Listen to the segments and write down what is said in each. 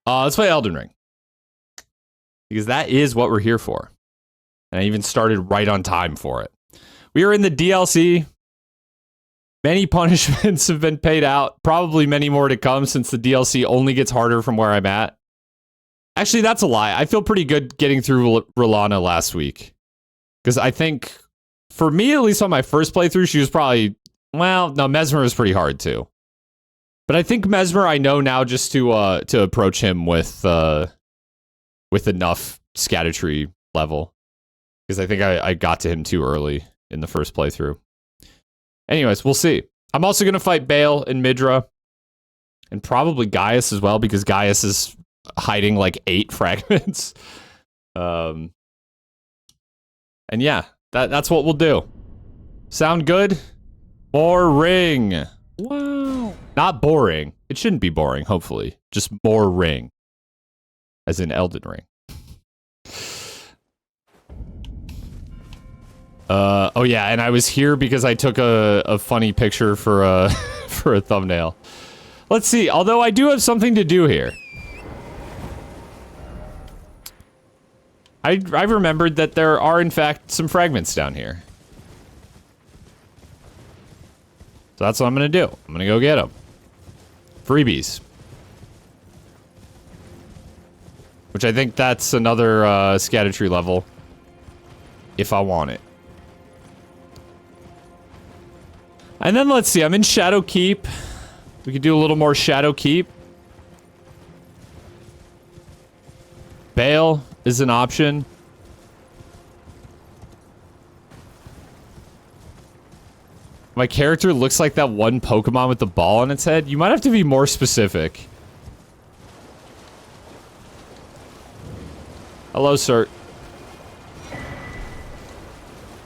Let's play Elden Ring. Because that is what we're here for. And I even started right on time for it. We are in the DLC. Many punishments have been paid out. Probably many more to come since the DLC only gets harder from where I'm at. Actually, that's a lie. I feel pretty good getting through Rolana last week. Because I think, for me, at least on my first playthrough, she was probably... Well, no, Mesmer was pretty hard, too. But I think Mesmer, I know now just to approach him with enough scattertree level. Because I think I got to him too early in the first playthrough. Anyways, we'll see. I'm also going to fight Bale and Midra. And probably Gaius as well, because Gaius is hiding like 8 fragments. And yeah, that's what we'll do. Sound good? More ring. Wow. Not boring. It shouldn't be boring, hopefully. Just more ring. As in Elden Ring. Oh yeah, and I was here because I took a funny picture for a for a thumbnail. Let's see. Although I do have something to do here. I remembered that there are in fact some fragments down here. So that's what I'm gonna do. I'm gonna go get them. Freebies. Which I think that's another scattertree level. If I want it. And then let's see, I'm in Shadow Keep. We could do a little more Shadow Keep. Bale is an option. My character looks like that one Pokemon with the ball on its head. You might have to be more specific. Hello, sir.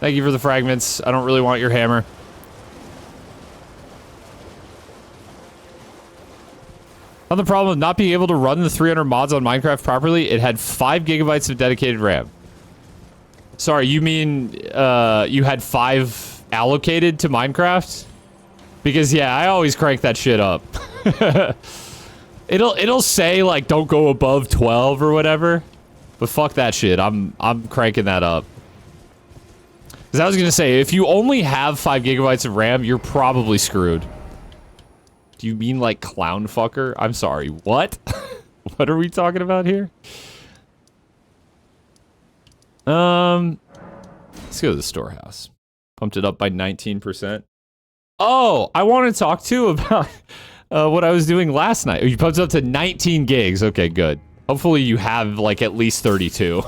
Thank you for the fragments. I don't really want your hammer. Another problem with not being able to run the 300 mods on Minecraft properly, it had 5 gigabytes of dedicated RAM. Sorry, you mean you had 5 allocated to Minecraft? Because yeah, I always crank that shit up. It'll say like don't go above 12 or whatever. But fuck that shit. I'm cranking that up. Cuz I was going to say if you only have 5 gigabytes of RAM, you're probably screwed. Do you mean like clown fucker? I'm sorry. What? What are we talking about here? Let's go to the storehouse. Pumped it up by 19%. Oh, I want to talk too about what I was doing last night. You pumped it up to 19 gigs. Okay, good. Hopefully you have like at least 32.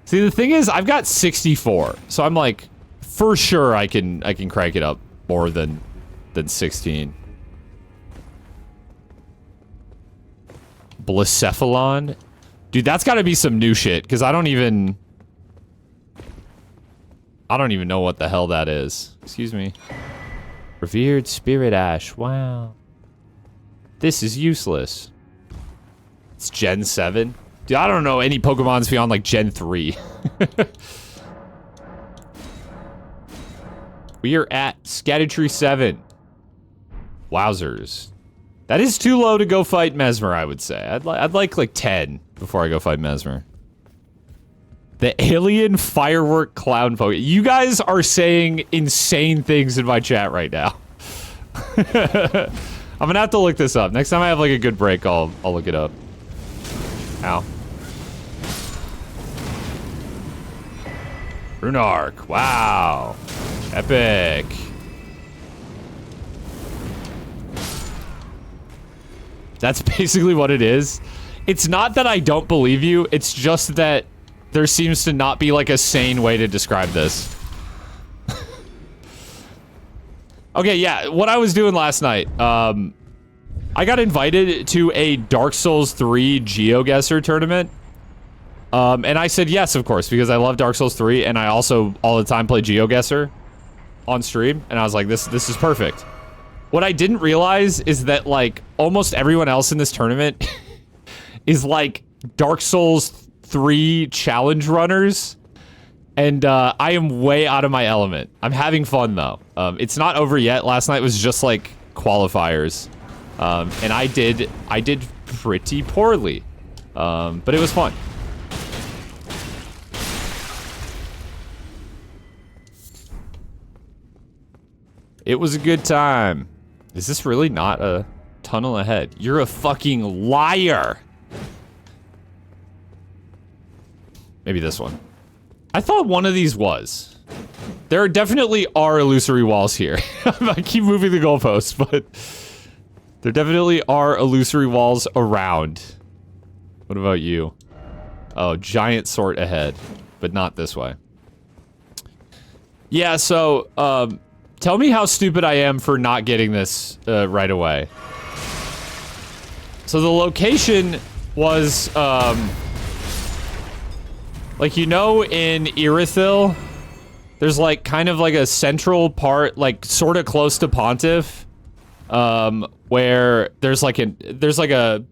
See, the thing is, I've got 64, so I'm like, for sure I can crank it up more than 16. Blacephalon? Dude, that's gotta be some new shit, because I don't even know what the hell that is. Excuse me. Revered Spirit Ash. Wow. This is useless. It's Gen 7. Dude, I don't know any Pokemons beyond, like, Gen 3. We are at Scattertree 7. Wowzers. That is too low to go fight Mesmer, I would say. I'd like 10 before I go fight Mesmer. The alien firework clown Pokemon. You guys are saying insane things in my chat right now. I'm gonna have to look this up. Next time I have like a good break, I'll look it up. Ow. Runark. Wow. Epic. That's basically what it is. It's not that I don't believe you, it's just that there seems to not be like a sane way to describe this. Okay, yeah, what I was doing last night, I got invited to a Dark Souls 3 GeoGuessr tournament. And I said yes, of course, because I love Dark Souls 3, and I also all the time play GeoGuessr on stream, and I was like, this is perfect. What I didn't realize is that, like, almost everyone else in this tournament is, like, Dark Souls 3 challenge runners. And, I am way out of my element. I'm having fun, though. It's not over yet. Last night was just, like, qualifiers. And I did pretty poorly. But it was fun. It was a good time. Is this really not a tunnel ahead? You're a fucking liar. Maybe this one. I thought one of these was. There definitely are illusory walls here. I keep moving the goalposts, but there definitely are illusory walls around. What about you? Oh, giant sort ahead, but not this way. Yeah, so, tell me how stupid I am for not getting this right away. So the location was, like, you know, in Irithyll, there's like kind of like a central part, like sort of close to Pontiff, where there's like a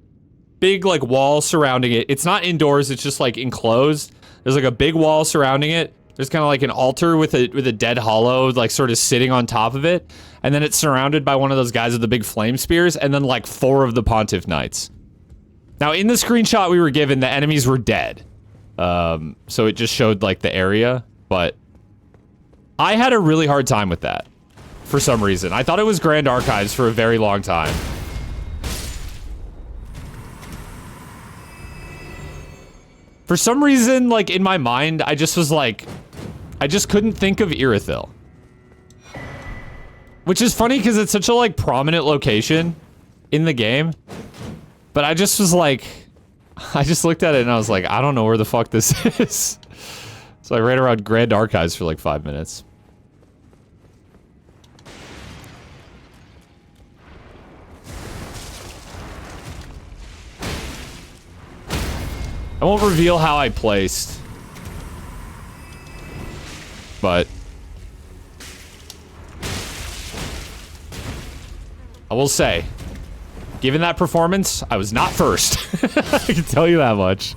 big like wall surrounding it. It's not indoors, it's just like enclosed. There's like a big wall surrounding it. There's kind of like an altar with a dead hollow, like sort of sitting on top of it. And then it's surrounded by one of those guys with the big flame spears, and then like 4 of the Pontiff Knights. Now in the screenshot we were given, the enemies were dead. So it just showed like the area, but I had a really hard time with that for some reason. I thought it was Grand Archives for a very long time. For some reason, like in my mind, I just was like, I just couldn't think of Irithyll. Which is funny because it's such a like prominent location in the game. But I just was like, I just looked at it and I was like, I don't know where the fuck this is. So I ran around Grand Archives for like 5 minutes. I won't reveal how I placed. But I will say, given that performance, I was not first. I can tell you that much.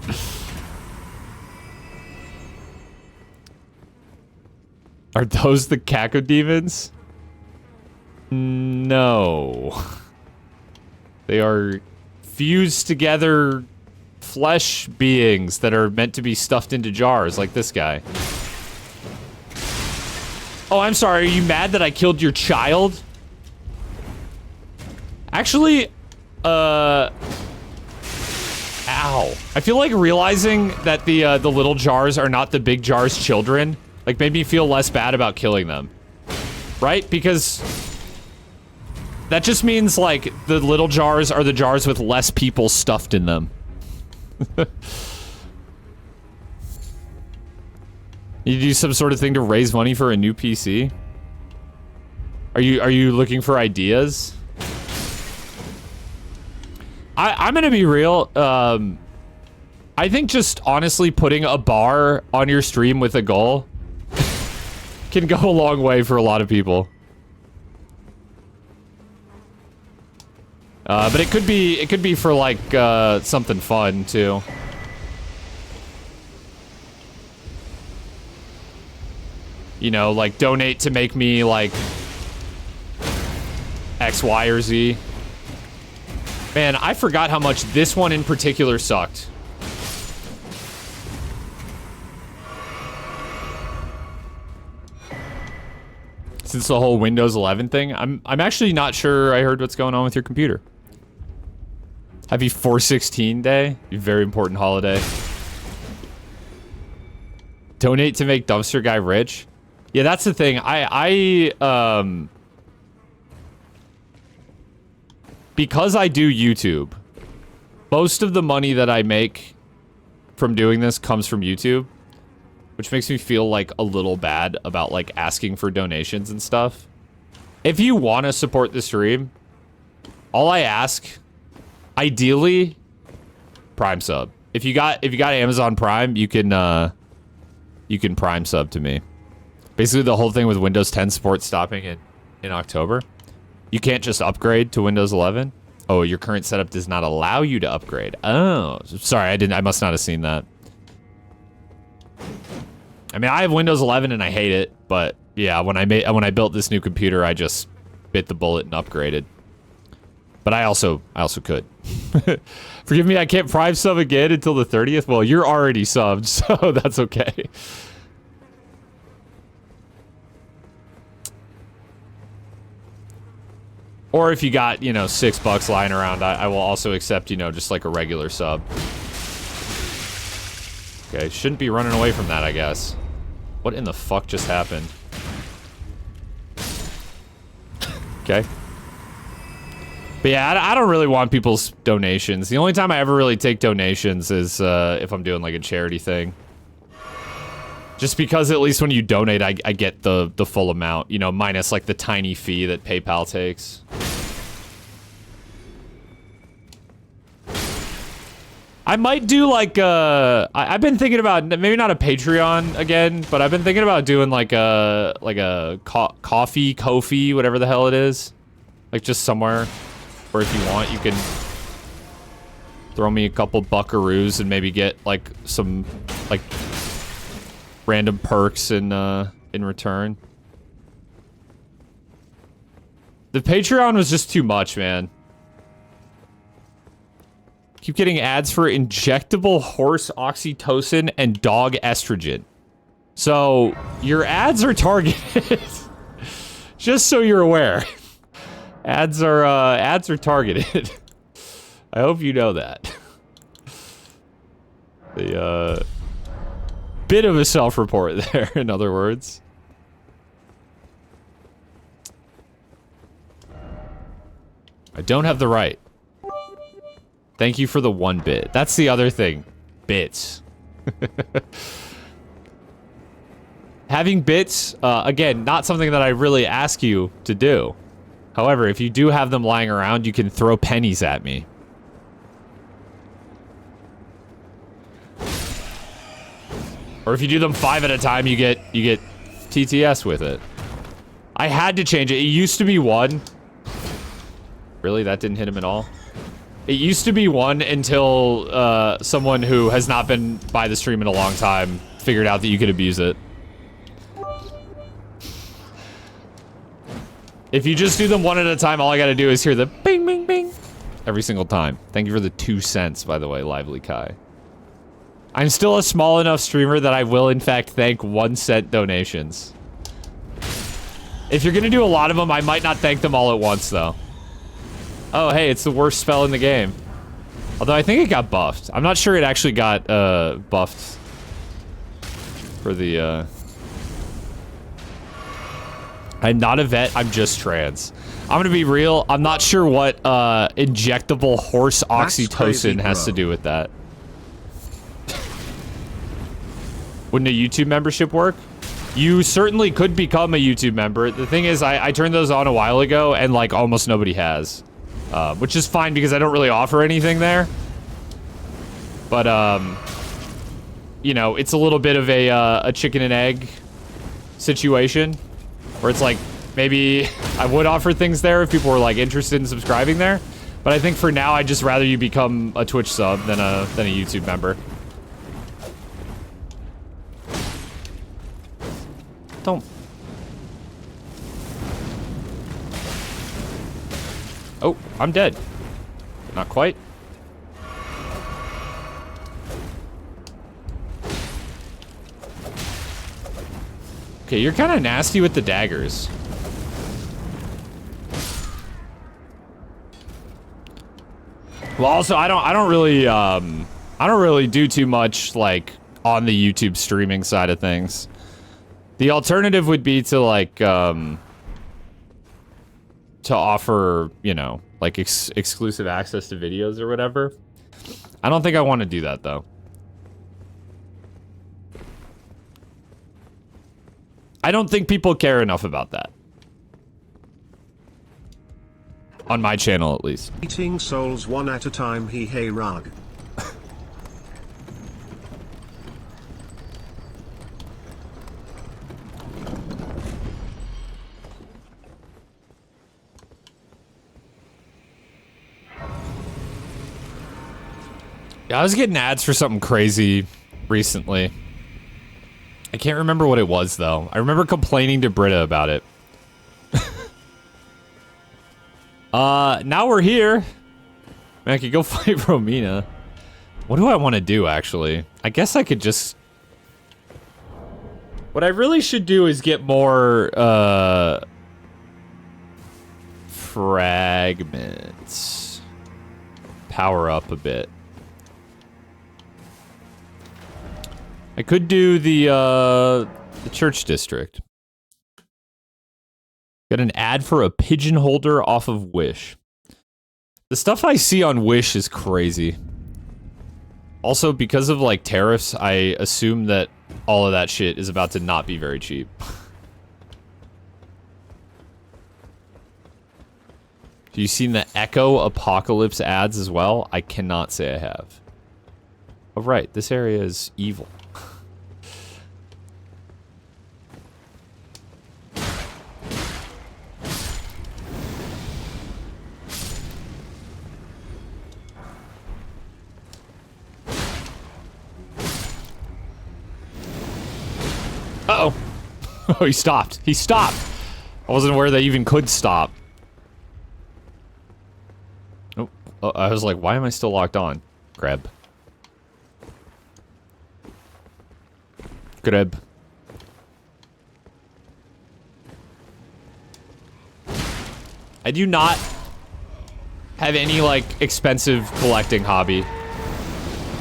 Are those the cacodemons? No. They are fused together flesh beings that are meant to be stuffed into jars, like this guy. Oh, I'm sorry. Are you mad that I killed your child? Actually, ow. I feel like realizing that the little jars are not the big jar's children, like, made me feel less bad about killing them. Right? Because that just means, like, the little jars are the jars with less people stuffed in them. You do some sort of thing to raise money for a new PC? Are you looking for ideas? I'm gonna be real. I think just honestly putting a bar on your stream with a goal can go a long way for a lot of people. But it could be for like something fun too. You know, like donate to make me like X, Y, or Z. Man, I forgot how much this one in particular sucked. Since the whole Windows 11 thing, I'm actually not sure I heard what's going on with your computer. Happy 4/16 day, a very important holiday. Donate to make Dumpster Guy rich. Yeah, that's the thing. Because I do YouTube, most of the money that I make from doing this comes from YouTube, which makes me feel like a little bad about like asking for donations and stuff. If you want to support the stream, all I ask, ideally, Prime sub. If you got Amazon Prime, you can Prime sub to me. Basically, the whole thing with Windows 10 support stopping in October. You can't just upgrade to Windows 11. Oh, your current setup does not allow you to upgrade. Oh, sorry, I must not have seen that. I mean, I have Windows 11 and I hate it, but yeah, when I built this new computer, I just bit the bullet and upgraded. But I also could. Forgive me, I can't Prime sub again until the 30th. Well, you're already subbed, so that's okay. Or if you got, you know, $6 lying around, I will also accept, you know, just like a regular sub. Okay, shouldn't be running away from that, I guess. What in the fuck just happened? Okay. But yeah, I don't really want people's donations. The only time I ever really take donations is if I'm doing like a charity thing. Just because at least when you donate, I get the full amount, you know, minus like the tiny fee that PayPal takes. I might do like I've been thinking about maybe not a Patreon again, but I've been thinking about doing like a Ko-fi, whatever the hell it is, like just somewhere where if you want you can throw me a couple buckaroos and maybe get like some like random perks in return. The Patreon was just too much, man. Keep getting ads for injectable horse oxytocin and dog estrogen. So, your ads are targeted. Just so you're aware. Ads are targeted. I hope you know that. The, bit of a self-report there, in other words. I don't have the right. Thank you for the 1 bit. That's the other thing. Bits. Having bits, again, not something that I really ask you to do. However, if you do have them lying around, you can throw pennies at me. Or if you do them 5 at a time, you get TTS with it. I had to change it. It used to be 1. Really? That didn't hit him at all? It used to be 1 until someone who has not been by the stream in a long time figured out that you could abuse it. If you just do them 1 at a time, all I gotta do is hear the bing, bing, bing every single time. Thank you for the 2 cents, by the way, Lively Kai. I'm still a small enough streamer that I will, in fact, thank 1-cent donations. If you're gonna do a lot of them, I might not thank them all at once, though. Oh, hey, it's the worst spell in the game. Although I think it got buffed. I'm not sure it actually got buffed for the I'm not a vet, I'm just trans. I'm gonna be real, I'm not sure what injectable horse oxytocin has to do with that. Wouldn't a YouTube membership work? You certainly could become a YouTube member. The thing is, I turned those on a while ago and like almost nobody has. Which is fine because I don't really offer anything there. But, you know, it's a little bit of a chicken and egg situation. Where it's like, maybe I would offer things there if people were like interested in subscribing there. But I think for now, I'd just rather you become a Twitch sub than a YouTube member. Don't. Oh, I'm dead. Not quite. Okay, you're kind of nasty with the daggers. Well, also, I don't really do too much like on the YouTube streaming side of things. The alternative would be to like to offer, you know, like exclusive access to videos or whatever. I don't think I want to do that though. I don't think people care enough about that. On my channel, at least. Eating souls one at a time, hey rug. Yeah, I was getting ads for something crazy recently. I can't remember what it was, though. I remember complaining to Britta about it. Now we're here. Man, I could go fight Romina. What do I want to do, actually? I guess I could just... What I really should do is get more, fragments. Power up a bit. I could do the church district. Got an ad for a pigeon holder off of Wish. The stuff I see on Wish is crazy. Also, because of, like, tariffs, I assume that all of that shit is about to not be very cheap. Have you seen the Echo Apocalypse ads as well? I cannot say I have. Oh, right. This area is evil. Uh-oh. Oh, he stopped. He stopped. I wasn't aware they even could stop. Oh, I was like, why am I still locked on? Grab. Grab. I do not have any, like, expensive collecting hobby.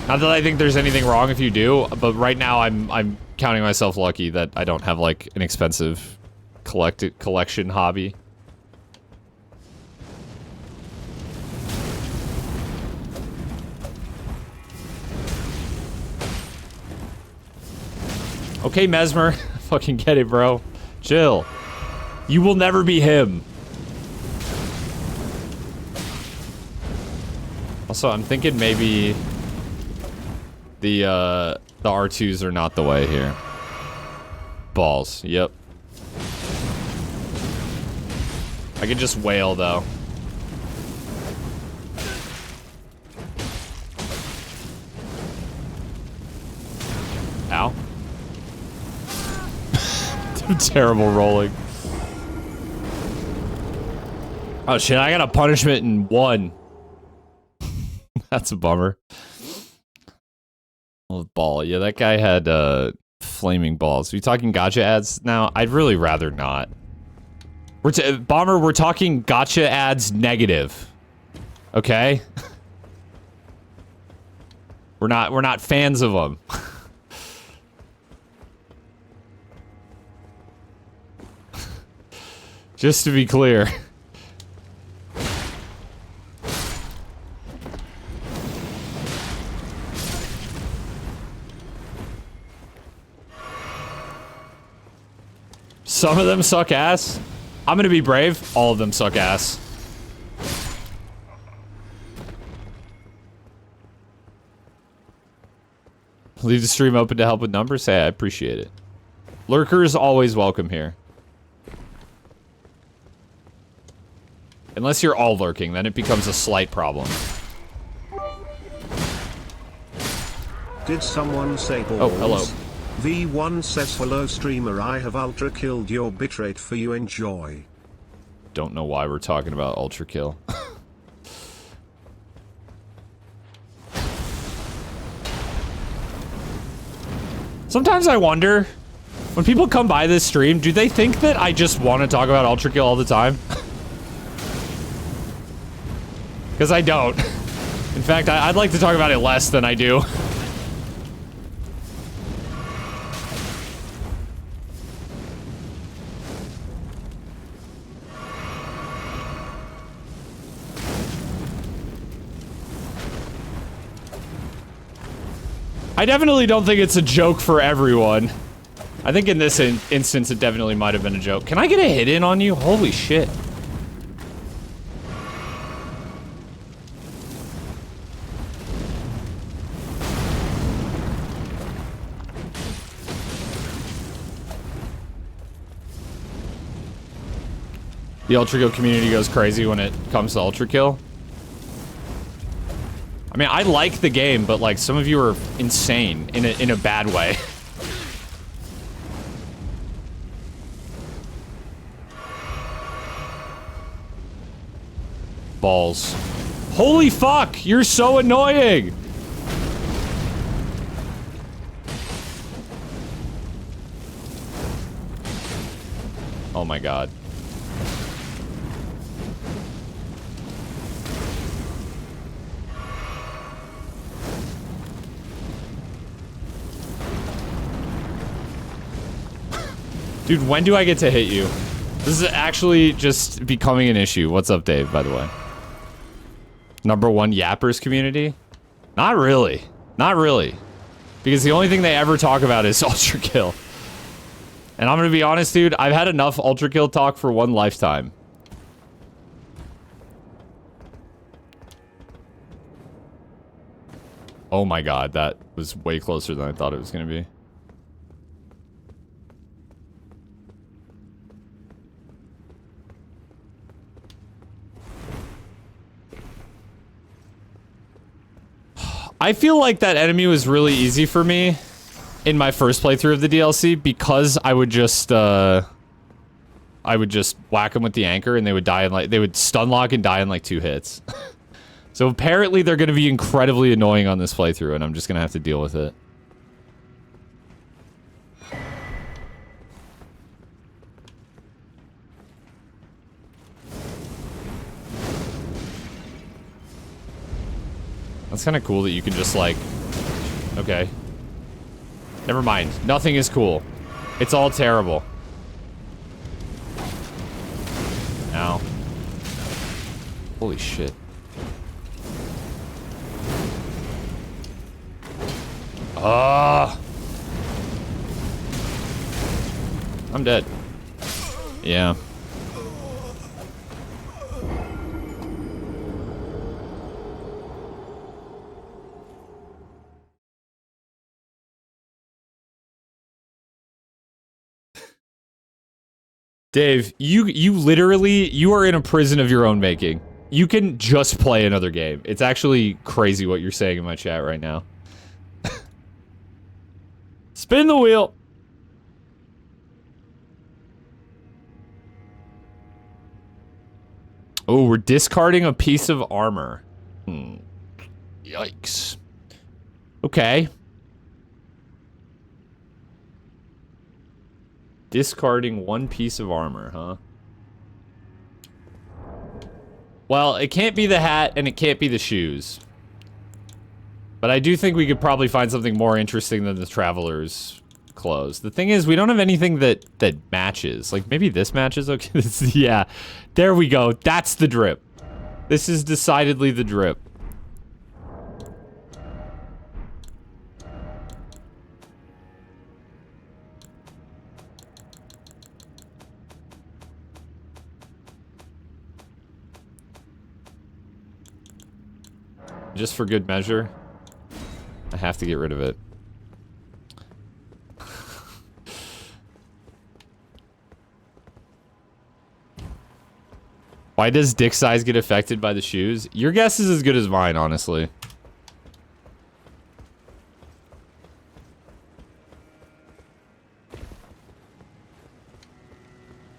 Not that I think there's anything wrong if you do, but right now I'm counting myself lucky that I don't have, like, an expensive collection hobby. Okay, Mesmer. Fucking get it, bro. Chill. You will never be him. Also, I'm thinking maybe the R2s are not the way here. Balls. Yep. I could just wail, though. Ow. Terrible rolling. Oh shit, I got a punishment in 1. That's a bummer. Oh, ball. Yeah, that guy had flaming balls. Are we talking gotcha ads now? I'd really rather not. Bomber, we're talking gotcha ads negative. Okay? We're not fans of them. Just to be clear. Some of them suck ass. I'm gonna be brave. All of them suck ass. Leave the stream open to help with numbers. Hey, I appreciate it. Lurkers always welcome here. Unless you're all lurking, then it becomes a slight problem. Did someone say balls? Oh, hello. V1 says, hello streamer, I have ultra killed your bitrate for you, enjoy. Don't know why we're talking about ultra kill. Sometimes I wonder, when people come by this stream, do they think that I just want to talk about ultra kill all the time? Because I don't. In fact, I'd like to talk about it less than I do. I definitely don't think it's a joke for everyone. I think in this instance, it definitely might have been a joke. Can I get a hit in on you? Holy shit. The Ultra Kill community goes crazy when it comes to Ultra Kill. I mean, I like the game, but like some of you are insane in a bad way. balls. Holy fuck! You're so annoying! Oh my god. Dude, when do I get to hit you? This is actually just becoming an issue. What's up, Dave, by the way? #1 yappers community? Not really. Not really. Because the only thing they ever talk about is Ultra Kill. And I'm gonna be honest, dude, I've had enough Ultra Kill talk for one lifetime. Oh my god, that was way closer than I thought it was gonna be. I feel like that enemy was really easy for me in my first playthrough of the DLC because I would just whack them with the anchor and they would die in like, they would stun lock and die in like 2 hits. So apparently they're gonna be incredibly annoying on this playthrough and I'm just gonna have to deal with it. That's kind of cool that you can just like... Okay. Never mind. Nothing is cool. It's all terrible. Ow. Holy shit. Ah! I'm dead. Yeah. Dave, you literally, you are in a prison of your own making. You can just play another game. It's actually crazy what you're saying in my chat right now. Spin the wheel. Oh, we're discarding a piece of armor. Yikes. Okay. Discarding 1 piece of armor, huh? Well, it can't be the hat and it can't be the shoes. But I do think we could probably find something more interesting than the traveler's clothes. The thing is, we don't have anything that matches. Like, maybe this matches? Okay, this, yeah. There we go. That's the drip. This is decidedly the drip. Just for good measure, I have to get rid of it. Why does dick size get affected by the shoes? Your guess is as good as mine, honestly.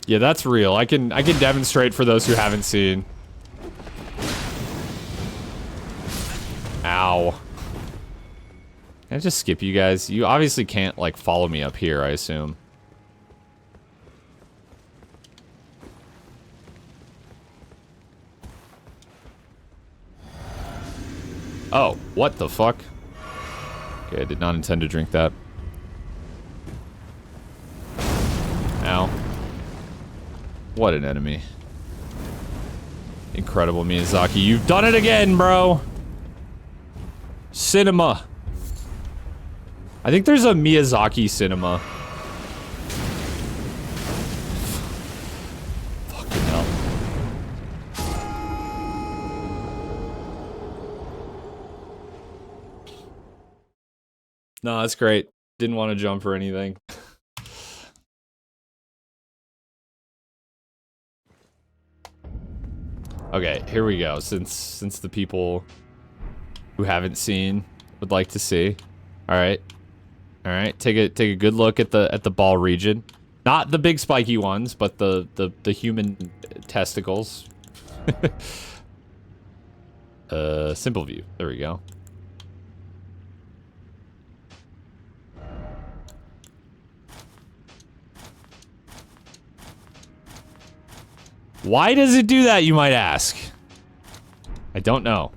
Yeah, that's real. I can demonstrate for those who haven't seen. Ow. Can I just skip you guys? You obviously can't, like, follow me up here, I assume. Oh, what the fuck? Okay, I did not intend to drink that. Ow. What an enemy. Incredible, Miyazaki. You've done it again, bro! Cinema. I think there's a Miyazaki cinema. Fucking hell. No, that's great. Didn't want to jump or anything. Okay, here we go. Since the people who haven't seen would like to see. All right. All right. Take a good look at the ball region. Not the big spiky ones, but the human testicles. Simple view. There we go. Why does it do that, you might ask? I don't know.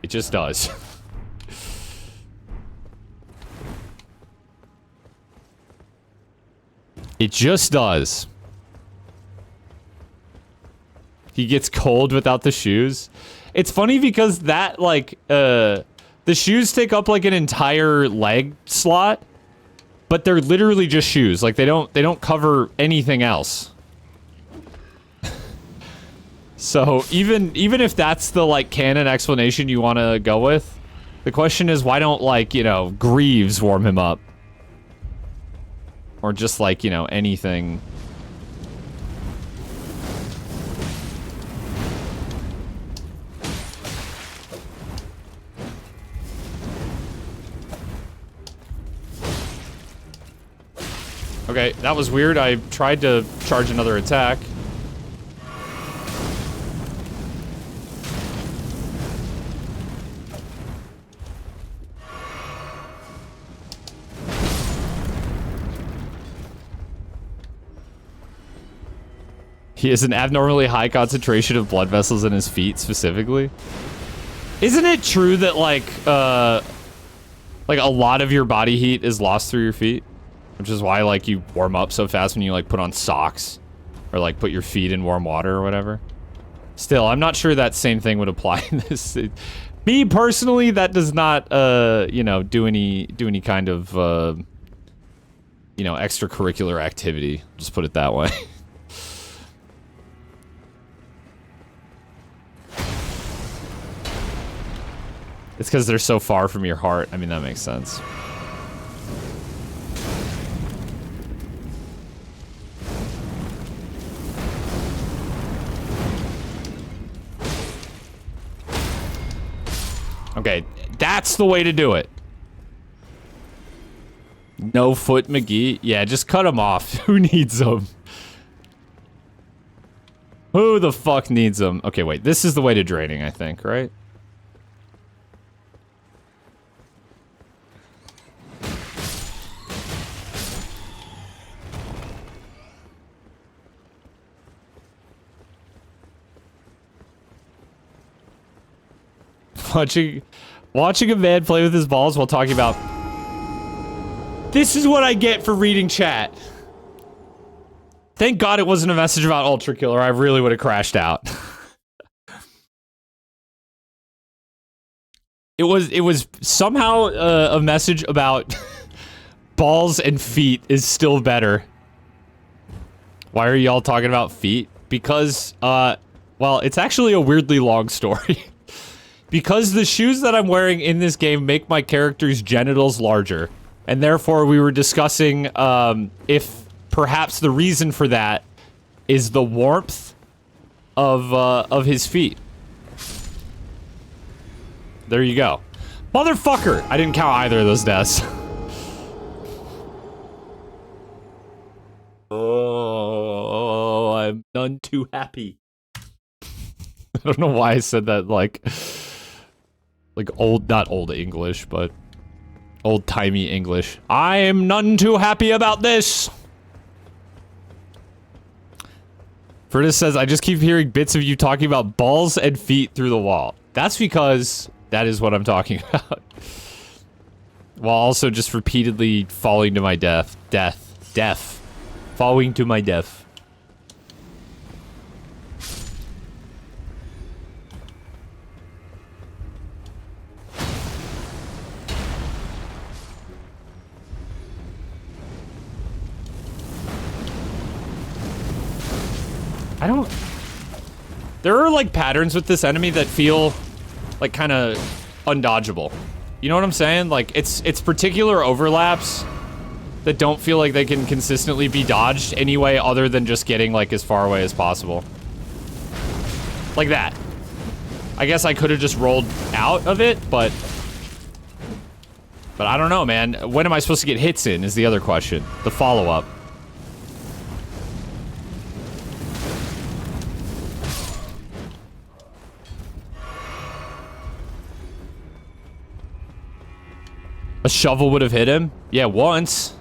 It just does. It just does. He gets cold without the shoes. It's funny because that, like, the shoes take up, like, an entire leg slot. But they're literally just shoes. Like, they don't cover anything else. So, even if that's the, like, canon explanation you want to go with, the question is, why don't, like, you know, Greaves warm him up? Or just, like, you know, anything. Okay, that was weird. I tried to charge another attack. He has an abnormally high concentration of blood vessels in his feet, specifically. Isn't it true that, like a lot of your body heat is lost through your feet? Which is why, like, you warm up so fast when you, like, put on socks. Or, like, put your feet in warm water or whatever. Still, I'm not sure that same thing would apply in this. Me, personally, that does not, you know, do any kind of, you know, extracurricular activity. Just put it that way. It's because they're so far from your heart. I mean, that makes sense. Okay, that's the way to do it. No foot McGee. Yeah, just cut him off. Who needs them? Who the fuck needs them? Okay, wait. This is the way to draining, I think, right? Watching a man play with his balls while talking about... This is what I get for reading chat. Thank God it wasn't a message about Ultra Killer. I really would have crashed out. It was somehow a message about balls and feet is still better. Why are y'all talking about feet? Because, well, it's actually a weirdly long story. Because the shoes that I'm wearing in this game make my character's genitals larger. And therefore, we were discussing if perhaps the reason for that is the warmth of his feet. There you go. Motherfucker! I didn't count either of those deaths. Oh, I'm none too happy. I don't know why I said that like old, not old English, but old-timey English. I am none too happy about this. Furtis says, I just keep hearing bits of you talking about balls and feet through the wall. That's because that is what I'm talking about. While also just repeatedly falling to my death. Falling to my death. There are, like, patterns with this enemy that feel, like, kind of undodgeable. You know what I'm saying? Like, it's particular overlaps that don't feel like they can consistently be dodged anyway other than just getting, like, as far away as possible. Like that. I guess I could have just rolled out of it, but I don't know, man. When am I supposed to get hits in is the other question. The follow-up. A shovel would have hit him? Yeah, once.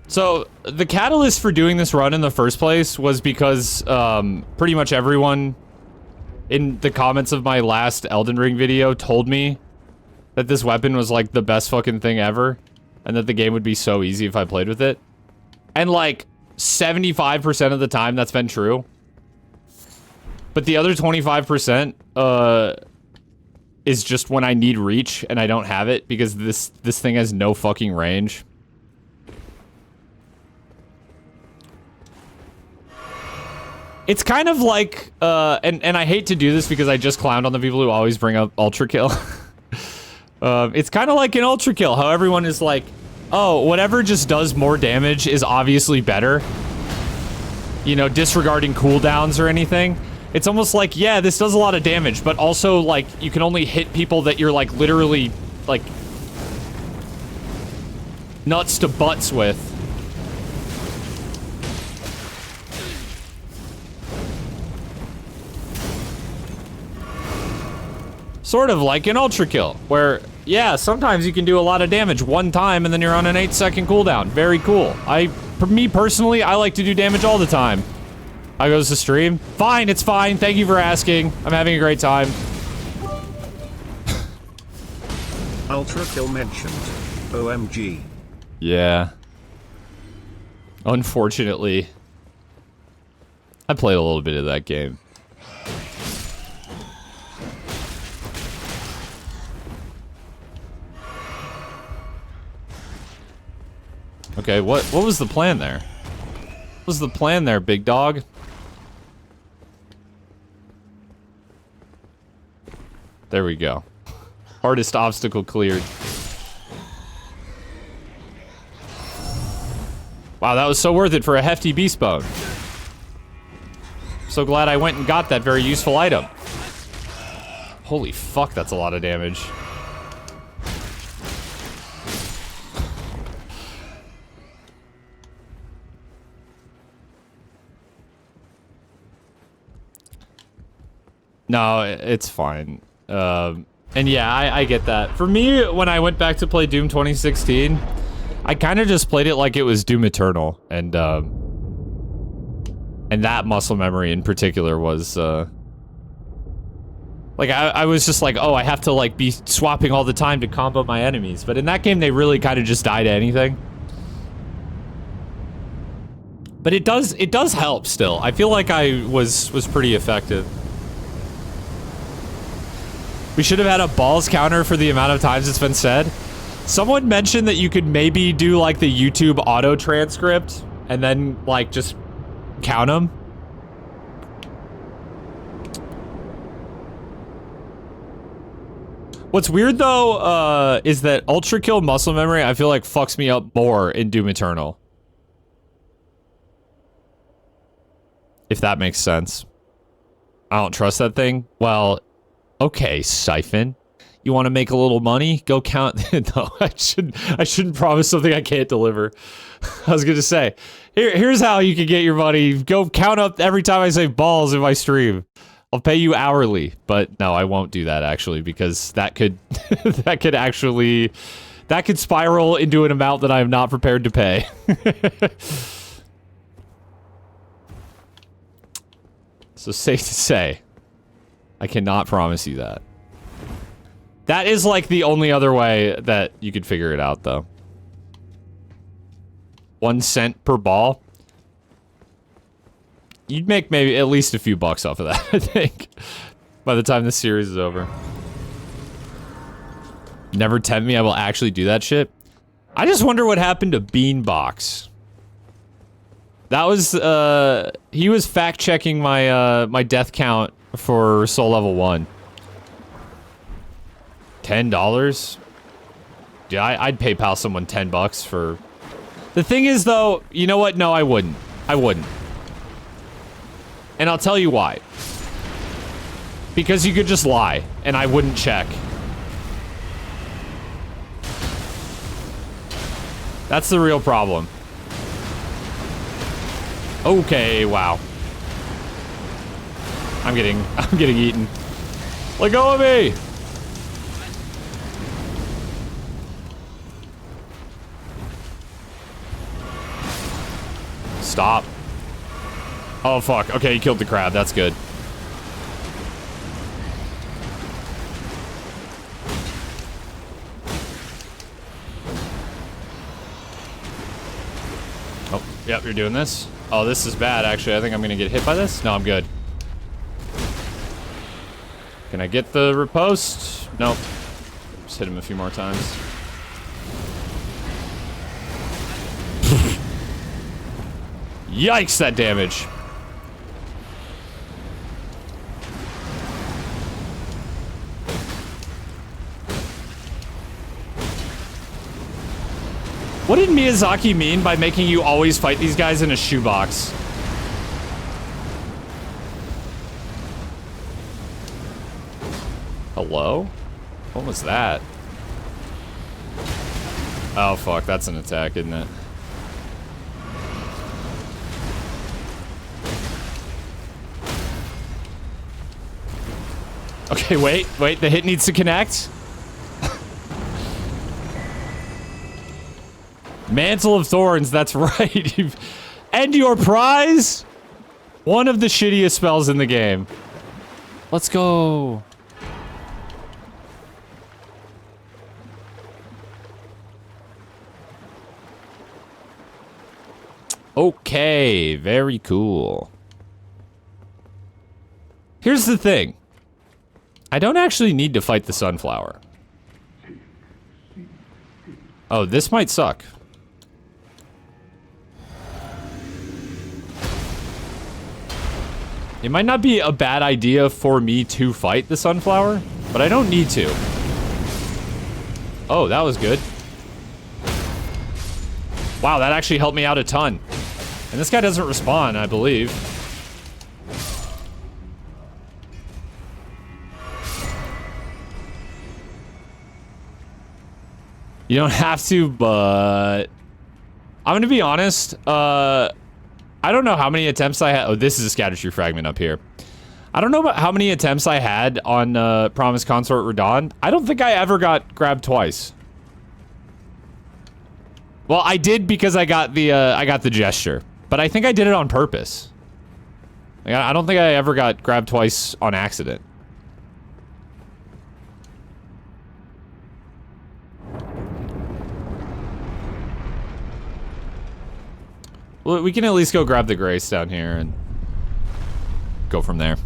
So, the catalyst for doing this run in the first place was because, pretty much everyone in the comments of my last Elden Ring video told me that this weapon was, like, the best fucking thing ever, and that the game would be so easy if I played with it. And, like, 75% of the time that's been true. But the other 25%, is just when I need reach, and I don't have it, because this thing has no fucking range. It's kind of like, and I hate to do this because I just clowned on the people who always bring up Ultra Kill. It's kind of like an Ultra Kill, how everyone is like, oh, whatever just does more damage is obviously better. You know, disregarding cooldowns or anything. It's almost like, yeah, this does a lot of damage, but also, like, you can only hit people that you're, like, literally, like, nuts to butts with. Sort of like an Ultra Kill, where, yeah, sometimes you can do a lot of damage one time and then you're on an 8-second cooldown. Very cool. For me personally, I like to do damage all the time. How goes the stream? Fine, it's fine. Thank you for asking. I'm having a great time. Ultra Kill mentioned. OMG. Yeah. Unfortunately. I played a little bit of that game. Okay, what was the plan there? What was the plan there, big dog? There we go. Hardest obstacle cleared. Wow, that was so worth it for a hefty beast bone. So glad I went and got that very useful item. Holy fuck, that's a lot of damage. No, it's fine. And yeah, I get that. For me, when I went back to play Doom 2016, I kind of just played it like it was Doom Eternal, and that muscle memory in particular was, like, I was just like, oh, I have to, like, be swapping all the time to combo my enemies, but in that game, they really kind of just die to anything. But it does help still. I feel like I was pretty effective. We should have had a balls counter for the amount of times it's been said. Someone mentioned that you could maybe do, like, the YouTube auto transcript and then, like, just count them. What's weird, though, is that Ultra Kill muscle memory, I feel like, fucks me up more in Doom Eternal. If that makes sense. I don't trust that thing. Well, okay, Siphon. You want to make a little money? Go count. No, I shouldn't promise something I can't deliver. I was gonna say, here's how you can get your money. Go count up every time I say balls in my stream. I'll pay you hourly, but no, I won't do that actually, because that could that could spiral into an amount that I am not prepared to pay. So safe to say, I cannot promise you that. That is like the only other way that you could figure it out, though. 1 cent per ball. You'd make maybe at least a few bucks off of that, I think, by the time this series is over. Never tempt me, I will actually do that shit. I just wonder what happened to Beanbox. That was, he was fact-checking my, my death count for Soul Level 1. $10? Yeah, I'd PayPal someone $10 for... The thing is, though, you know what? No, I wouldn't. I wouldn't. And I'll tell you why. Because you could just lie, and I wouldn't check. That's the real problem. Okay, wow. I'm getting eaten. Let go of me! Stop. Oh, fuck. Okay, he killed the crab. That's good. Oh, yep, you're doing this. Oh, this is bad, actually. I think I'm gonna get hit by this. No, I'm good. Can I get the riposte? Nope. Just hit him a few more times. Yikes, that damage. What did Miyazaki mean by making you always fight these guys in a shoebox? Hello? What was that? Oh, fuck. That's an attack, isn't it? Okay, wait. The hit needs to connect. Mantle of Thorns, that's right. And your prize? One of the shittiest spells in the game. Let's go. Okay, very cool. Here's the thing. I don't actually need to fight the sunflower. Oh, this might suck. It might not be a bad idea for me to fight the sunflower, but I don't need to. Oh, that was good. Wow, that actually helped me out a ton. And this guy doesn't respawn, I believe. You don't have to, but... I'm gonna be honest, I don't know how many attempts I had. Oh, this is a scatter tree fragment up here. I don't know about how many attempts I had on Promised Consort Radon. I don't think I ever got grabbed twice. Well, I did because I got the gesture, but I think I did it on purpose. Like, I don't think I ever got grabbed twice on accident. Well, we can at least go grab the Grace down here and go from there.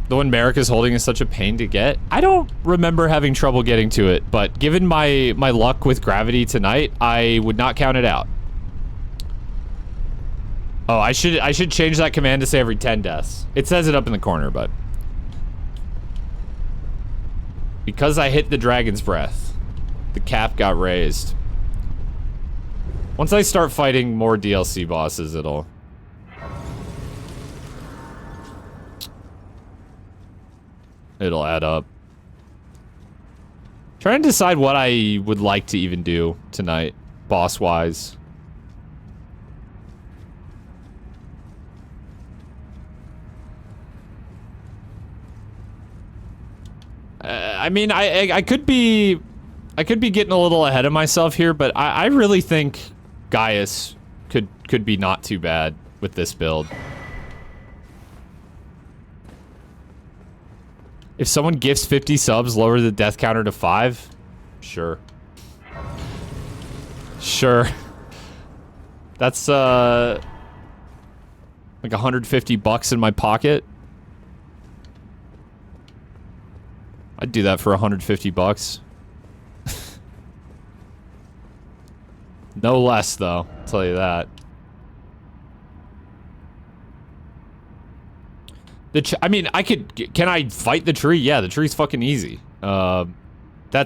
The one Merrick is holding is such a pain to get. I don't remember having trouble getting to it, but given my luck with gravity tonight, I would not count it out. Oh, I should change that command to say every 10 deaths. It says it up in the corner, but because I hit the Dragon's Breath, the cap got raised. Once I start fighting more DLC bosses, it'll add up. Trying to decide what I would like to even do tonight, boss-wise. I mean, I could be getting a little ahead of myself here, but I really think Gaius could be not too bad with this build. If someone gifts 50 subs, lower the death counter to 5? Sure. Sure. That's like 150 bucks in my pocket. I'd do that for 150 bucks. No less, though. I'll tell you that. I mean, can I fight the tree? Yeah, the tree's fucking easy. That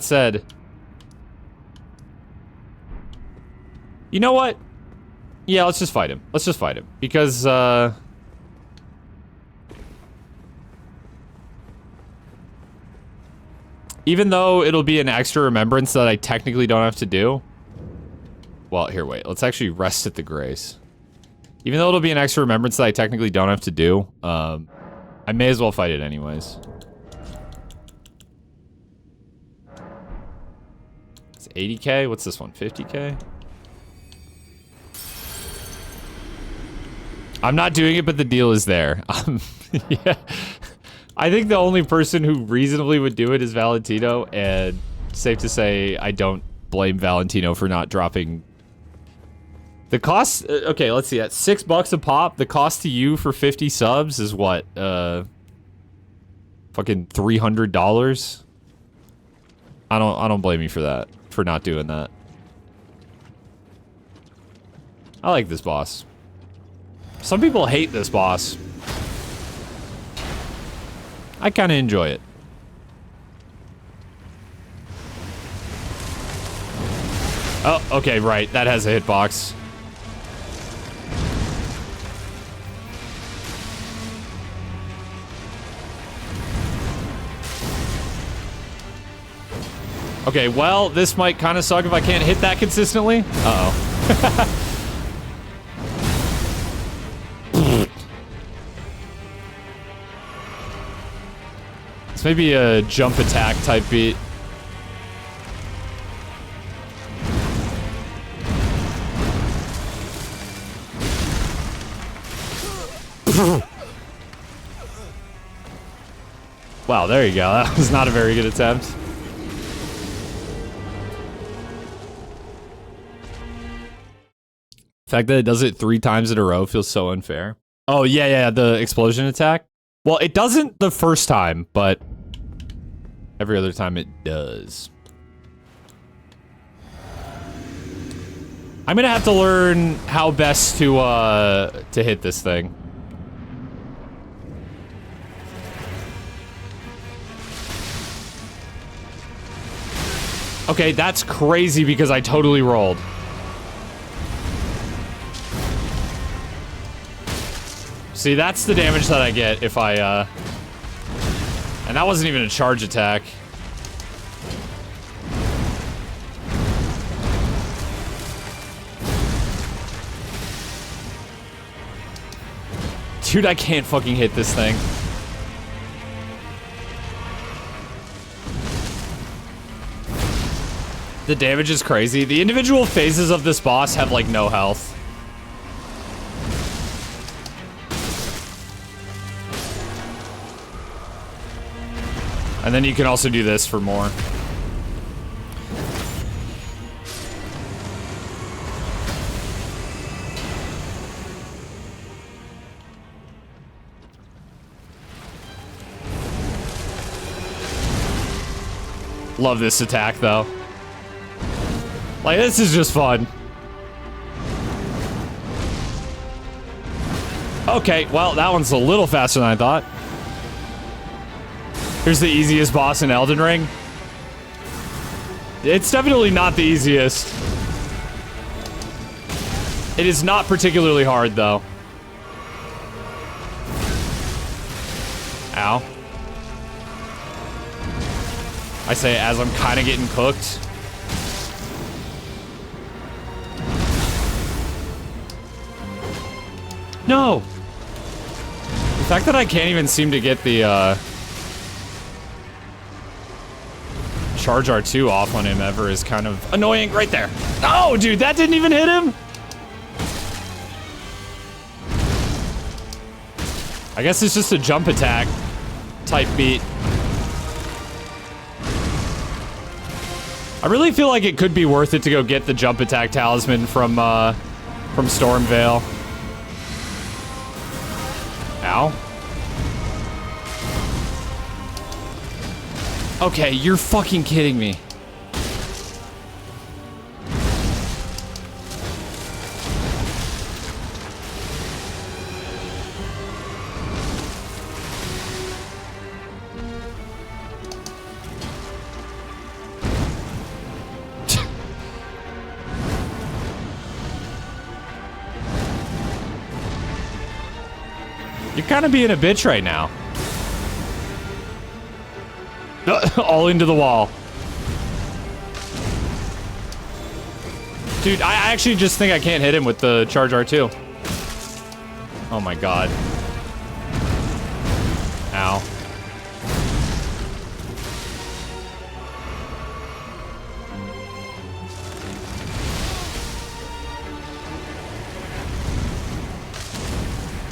said... You know what? Yeah, let's just fight him. Let's just fight him. Because, even though it'll be an extra remembrance that I technically don't have to do... Well, here, wait. Let's actually rest at the Grace. Even though it'll be an extra remembrance that I technically don't have to do, I may as well fight it anyways. It's 80k? What's this one? 50k? I'm not doing it, but the deal is there. Yeah. I think the only person who reasonably would do it is Valentino, and safe to say, I don't blame Valentino for not dropping. The cost, okay, let's see, at $6 a pop, the cost to you for 50 subs is what, fucking $300? I don't blame you for that, for not doing that. I like this boss. Some people hate this boss. I kind of enjoy it. Oh, okay, right. That has a hitbox. Okay, well, this might kind of suck if I can't hit that consistently. Uh-oh. It's maybe a jump attack type beat. Wow, there you go. That was not a very good attempt. The fact that it does it 3 times in a row feels so unfair. Oh, yeah, the explosion attack. Well, it doesn't the first time, but every other time it does. I'm gonna have to learn how best to hit this thing. Okay, that's crazy because I totally rolled. See, that's the damage that I get if I, and that wasn't even a charge attack. Dude, I can't fucking hit this thing. The damage is crazy. The individual phases of this boss have, like, no health. And then you can also do this for more. Love this attack, though. Like, this is just fun. Okay, well, that one's a little faster than I thought. Here's the easiest boss in Elden Ring. It's definitely not the easiest. It is not particularly hard, though. Ow. I say as I'm kind of getting cooked. No! The fact that I can't even seem to get the, charge R2 off on him ever is kind of annoying right there. Oh, dude, that didn't even hit him? I guess it's just a jump attack type beat. I really feel like it could be worth it to go get the jump attack talisman from Stormvale. Ow. Okay, you're fucking kidding me. You're kind of being a bitch right now. All into the wall. Dude, I actually just think I can't hit him with the charge R2. Oh my god. Ow.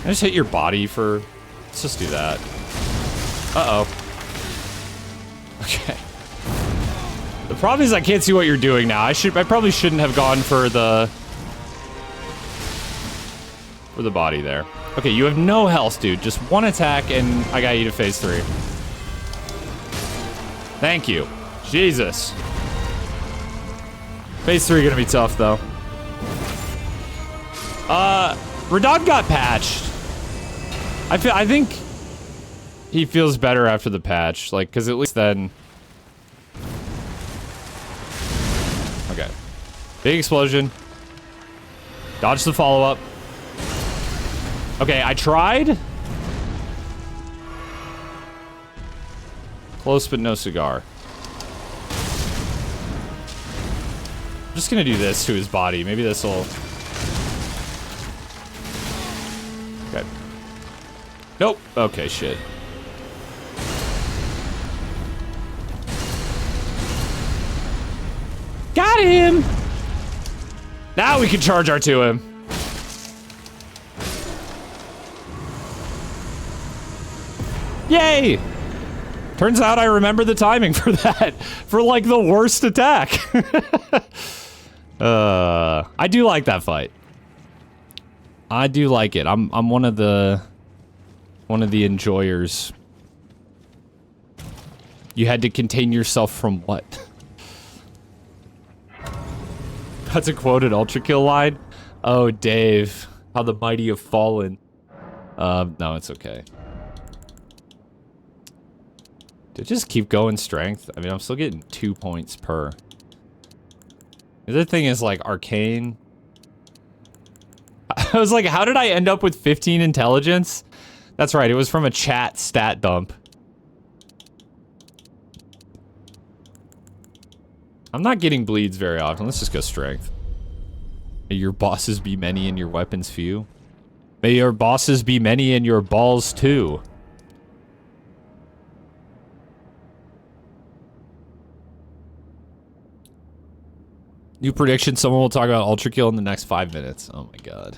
I just hit your body for... Let's just do that. Uh-oh. Okay. The problem is I can't see what you're doing now. I probably shouldn't have gone for the body there. Okay, you have no health, dude. Just one attack and I got you to phase 3. Thank you. Jesus. Phase 3 gonna be tough though. Radon got patched. I think he feels better after the patch, like, because at least then... Okay. Big explosion. Dodge the follow-up. Okay, I tried. Close, but no cigar. I'm just gonna do this to his body. Maybe this'll... Okay. Nope. Okay, shit. Got him! Now we can charge R to him. Yay! Turns out I remember the timing for that. For, like, the worst attack. I do like that fight. I do like it. I'm one of the enjoyers. You had to contain yourself from what? That's a quoted Ultra Kill line. Oh, Dave, how the mighty have fallen. No, it's okay. To just keep going strength. I mean, I'm still getting 2 points per. The other thing is like arcane. I was like, how did I end up with 15 intelligence? That's right, it was from a chat stat dump. I'm not getting bleeds very often. Let's just go strength. May your bosses be many and your weapons few. May your bosses be many and your balls too. New prediction, someone will talk about Ultra Kill in the next 5 minutes. Oh my god.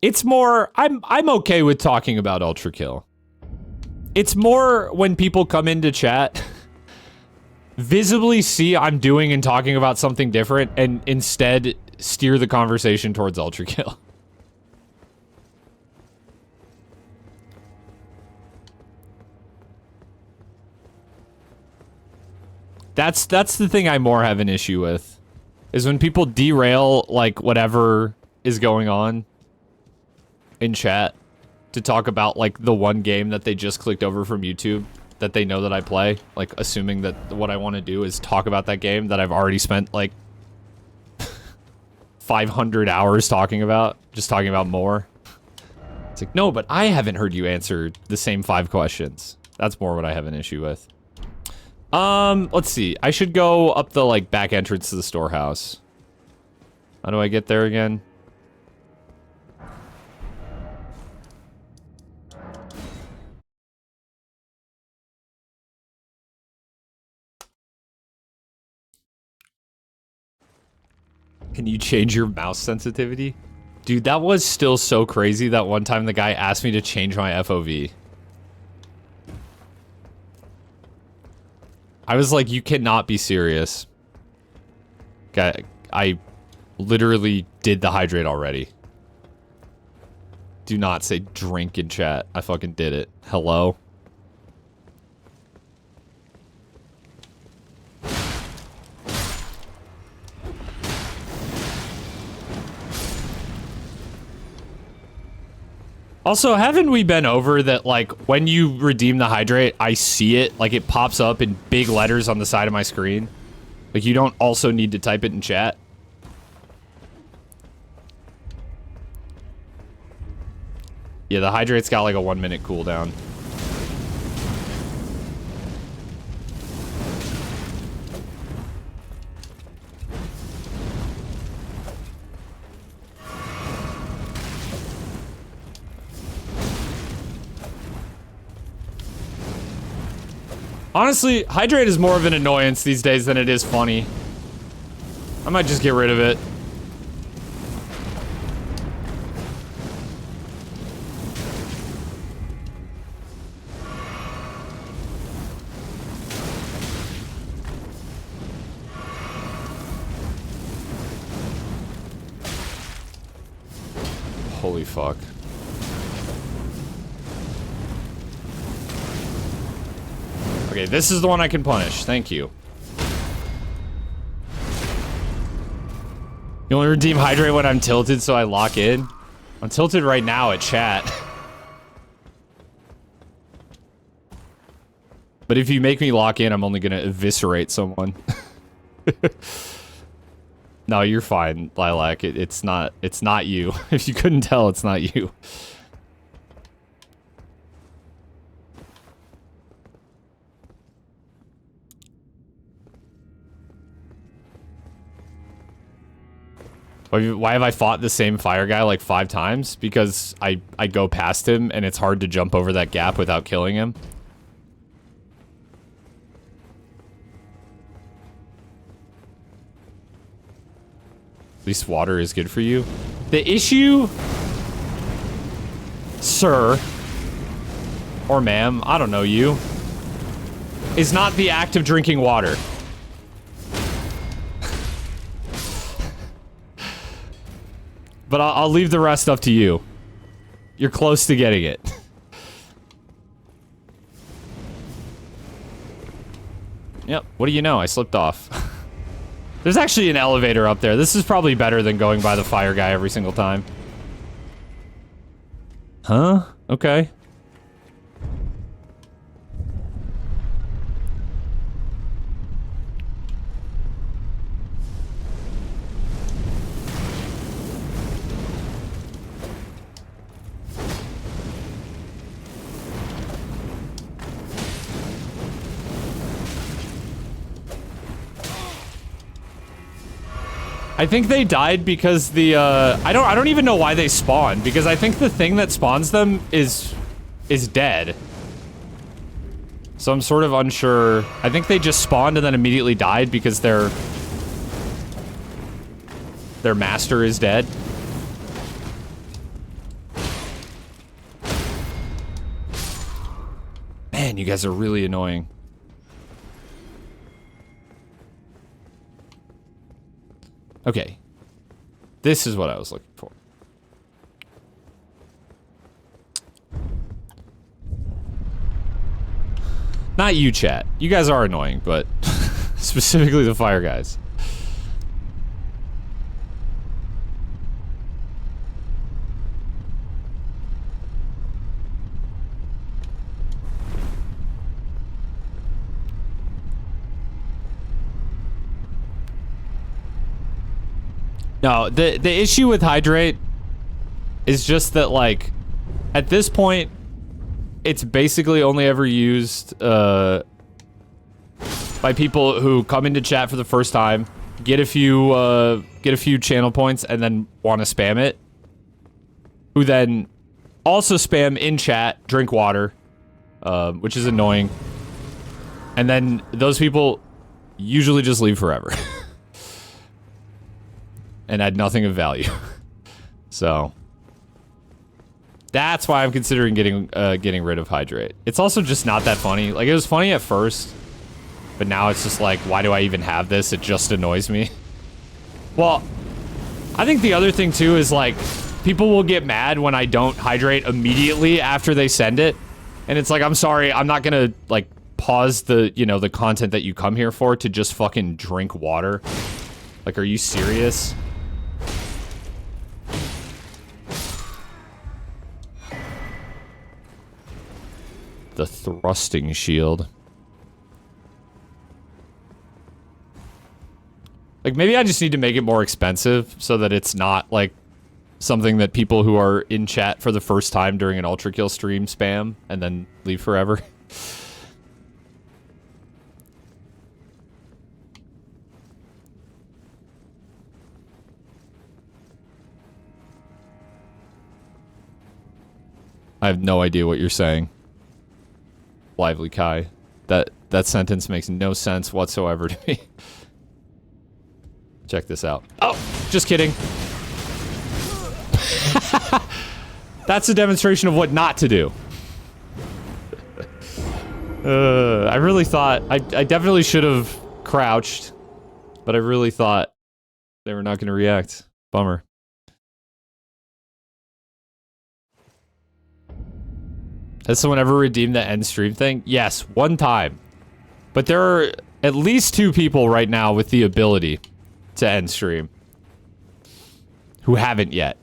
It's more, I'm okay with talking about Ultra Kill. It's more when people come into chat, visibly see I'm doing and talking about something different, and instead steer the conversation towards Ultra Kill. That's the thing I more have an issue with, is when people derail, like, whatever is going on in chat to talk about, like, the one game that they just clicked over from YouTube that they know that I play, like, assuming that what I want to do is talk about that game that I've already spent, like, 500 hours talking about, just talking about more. It's like, no, but I haven't heard you answer the same 5 questions. That's more what I have an issue with. Let's see. I should go up the, like, back entrance to the storehouse. How do I get there again? Can you change your mouse sensitivity? Dude, that was still so crazy that one time the guy asked me to change my FOV. I was like, you cannot be serious. Okay, I literally did the hydrate already. Do not say drink in chat. I fucking did it. Hello? Also, haven't we been over that, like, when you redeem the hydrate, I see it, like, it pops up in big letters on the side of my screen? Like, you don't also need to type it in chat? Yeah, the hydrate's got, like, a 1-minute cooldown. Honestly, hydrate is more of an annoyance these days than it is funny. I might just get rid of it. Holy fuck. Okay, this is the one I can punish. Thank you. You only redeem hydrate when I'm tilted, so I lock in. I'm tilted right now at chat. But if you make me lock in, I'm only gonna eviscerate someone. No, you're fine, Lilac. It's not you. If you couldn't tell, it's not you. Why have I fought the same fire guy like 5 times? Because I go past him and it's hard to jump over that gap without killing him. At least water is good for you. The issue, sir, or ma'am, I don't know you, is not the act of drinking water. But I'll leave the rest up to you. You're close to getting it. Yep, what do you know? I slipped off. There's actually an elevator up there. This is probably better than going by the fire guy every single time. Huh? Okay. I think they died because the, I don't even know why they spawned, because I think the thing that spawns them is dead. So I'm sort of unsure. I think they just spawned and then immediately died because their master is dead. Man, you guys are really annoying. Okay. This is what I was looking for. Not you, chat. You guys are annoying, but specifically the fire guys. No, the issue with hydrate is just that, like, at this point, it's basically only ever used by people who come into chat for the first time, get a few channel points, and then want to spam it. Who then also spam in chat, drink water, which is annoying. And then those people usually just leave forever. And add nothing of value. So that's why I'm considering getting rid of hydrate. It's also just not that funny. Like, it was funny at first, but now it's just like, why do I even have this? It just annoys me. Well, I think the other thing too is, like, people will get mad when I don't hydrate immediately after they send it. And it's like, I'm sorry, I'm not gonna, like, pause the, you know, the content that you come here for to just fucking drink water. Like, are you serious? The thrusting shield. Like, maybe I just need to make it more expensive so that it's not, like, something that people who are in chat for the first time during an Ultra Kill stream spam and then leave forever. I have no idea what you're saying. Lively Kai. That That sentence makes no sense whatsoever to me. Check this out. Oh, just kidding. That's a demonstration of what not to do. I really thought... I definitely should have crouched, but I really thought they were not going to react. Bummer. Has someone ever redeemed the end stream thing? Yes, one time. But there are at least 2 people right now with the ability to end stream who haven't yet.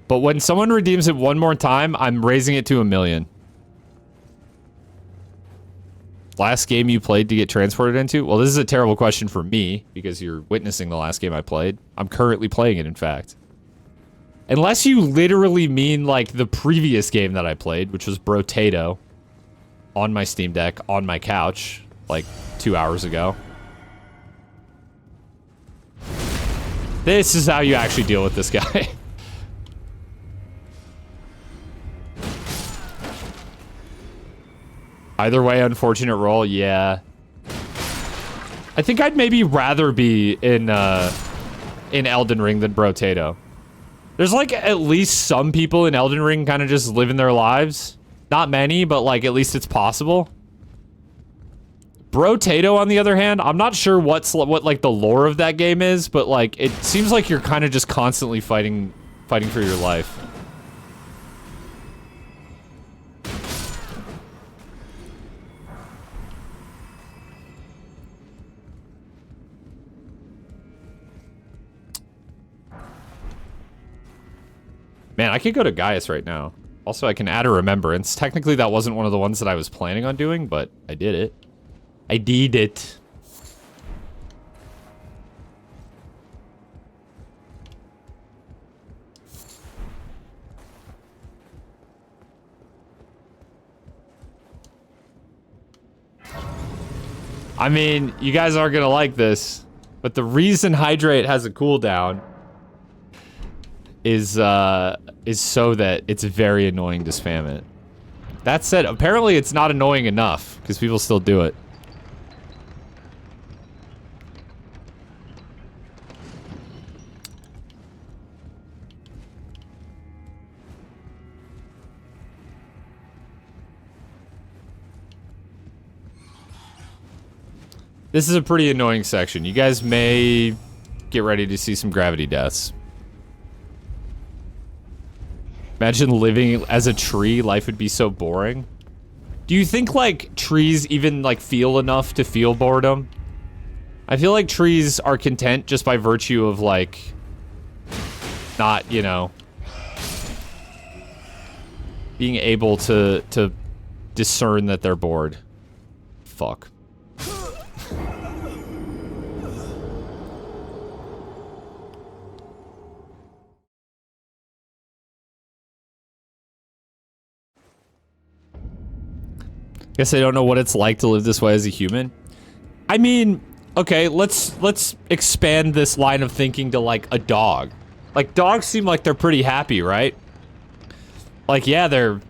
But when someone redeems it one more time, I'm raising it to 1 million. Last game you played to get transported into? Well, this is a terrible question for me because you're witnessing the last game I played. I'm currently playing it, in fact. Unless you literally mean, like, the previous game that I played, which was Brotato, on my Steam Deck, on my couch, like, 2 hours ago. This is how you actually deal with this guy. Either way, unfortunate roll, yeah. I think I'd maybe rather be in Elden Ring than Brotato. There's, like, at least some people in Elden Ring kind of just living their lives. Not many, but, like, at least it's possible. Brotato, on the other hand, I'm not sure what, like, the lore of that game is, but, like, it seems like you're kind of just constantly fighting for your life. Man, I could go to Gaius right now. Also, I can add a remembrance. Technically, that wasn't one of the ones that I was planning on doing, but I did it. I did it. I mean, you guys aren't gonna like this, but the reason Hydrate has a cooldown is so that it's very annoying to spam it. That said, apparently it's not annoying enough, because people still do it. This is a pretty annoying section. You guys may get ready to see some gravity deaths. Imagine living as a tree, life would be so boring. Do you think, like, trees even, like, feel enough to feel boredom? I feel like trees are content just by virtue of, like, not, you know, being able to discern that they're bored. Fuck. Guess I don't know what it's like to live this way as a human. I mean, okay, let's expand this line of thinking to, like, a dog. Like, dogs seem like they're pretty happy, right? Like, yeah, they're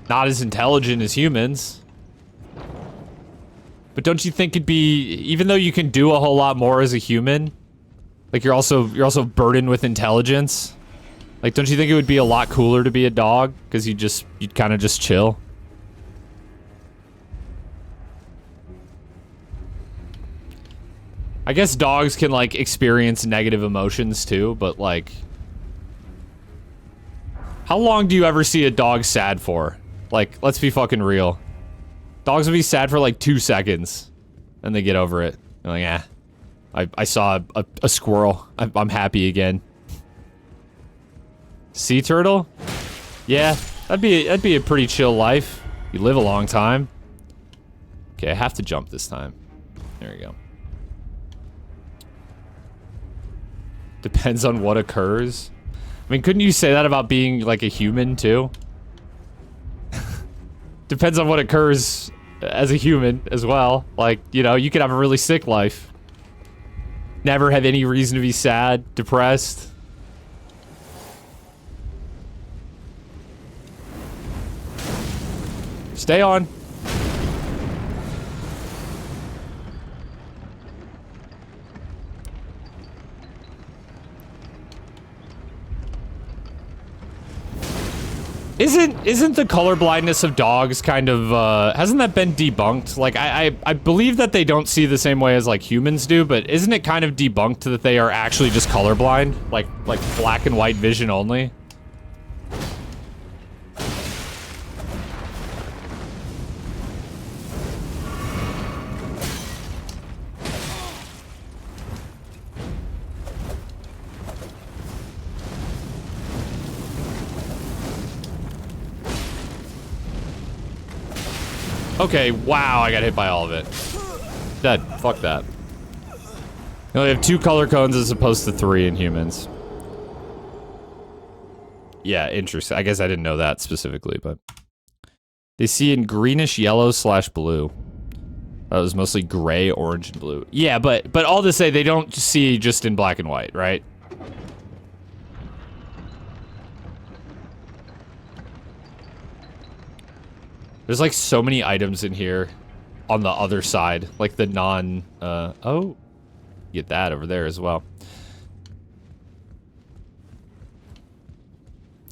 not as intelligent as humans. But don't you think it'd be, even though you can do a whole lot more as a human, like, you're also burdened with intelligence? Like, don't you think it would be a lot cooler to be a dog? Because you'd kind of just chill? I guess dogs can, like, experience negative emotions too, but, like, how long do you ever see a dog sad for? Like, let's be fucking real. Dogs will be sad for, like, 2 seconds, and they get over it. They're like, I saw a squirrel. I'm happy again. Sea turtle? Yeah, that'd be a pretty chill life. You live a long time. Okay, I have to jump this time. There we go. Depends on what occurs. I mean, couldn't you say that about being, like, a human, too? Depends on what occurs as a human, as well. Like, you know, you could have a really sick life. Never have any reason to be sad, depressed. Stay on. Isn't the color blindness of dogs kind of, hasn't that been debunked? Like, I believe that they don't see the same way as, like, humans do, but isn't it kind of debunked that they are actually just colorblind? Like black and white vision only? Okay, wow, I got hit by all of it. Dead. Fuck that. You only have 2 color cones as opposed to 3 in humans. Yeah, interesting. I guess I didn't know that specifically, but... They see in greenish yellow / blue. That was mostly gray, orange, and blue. Yeah, but all to say, they don't see just in black and white, right? There's like so many items in here on the other side, like the non, oh, get that over there as well.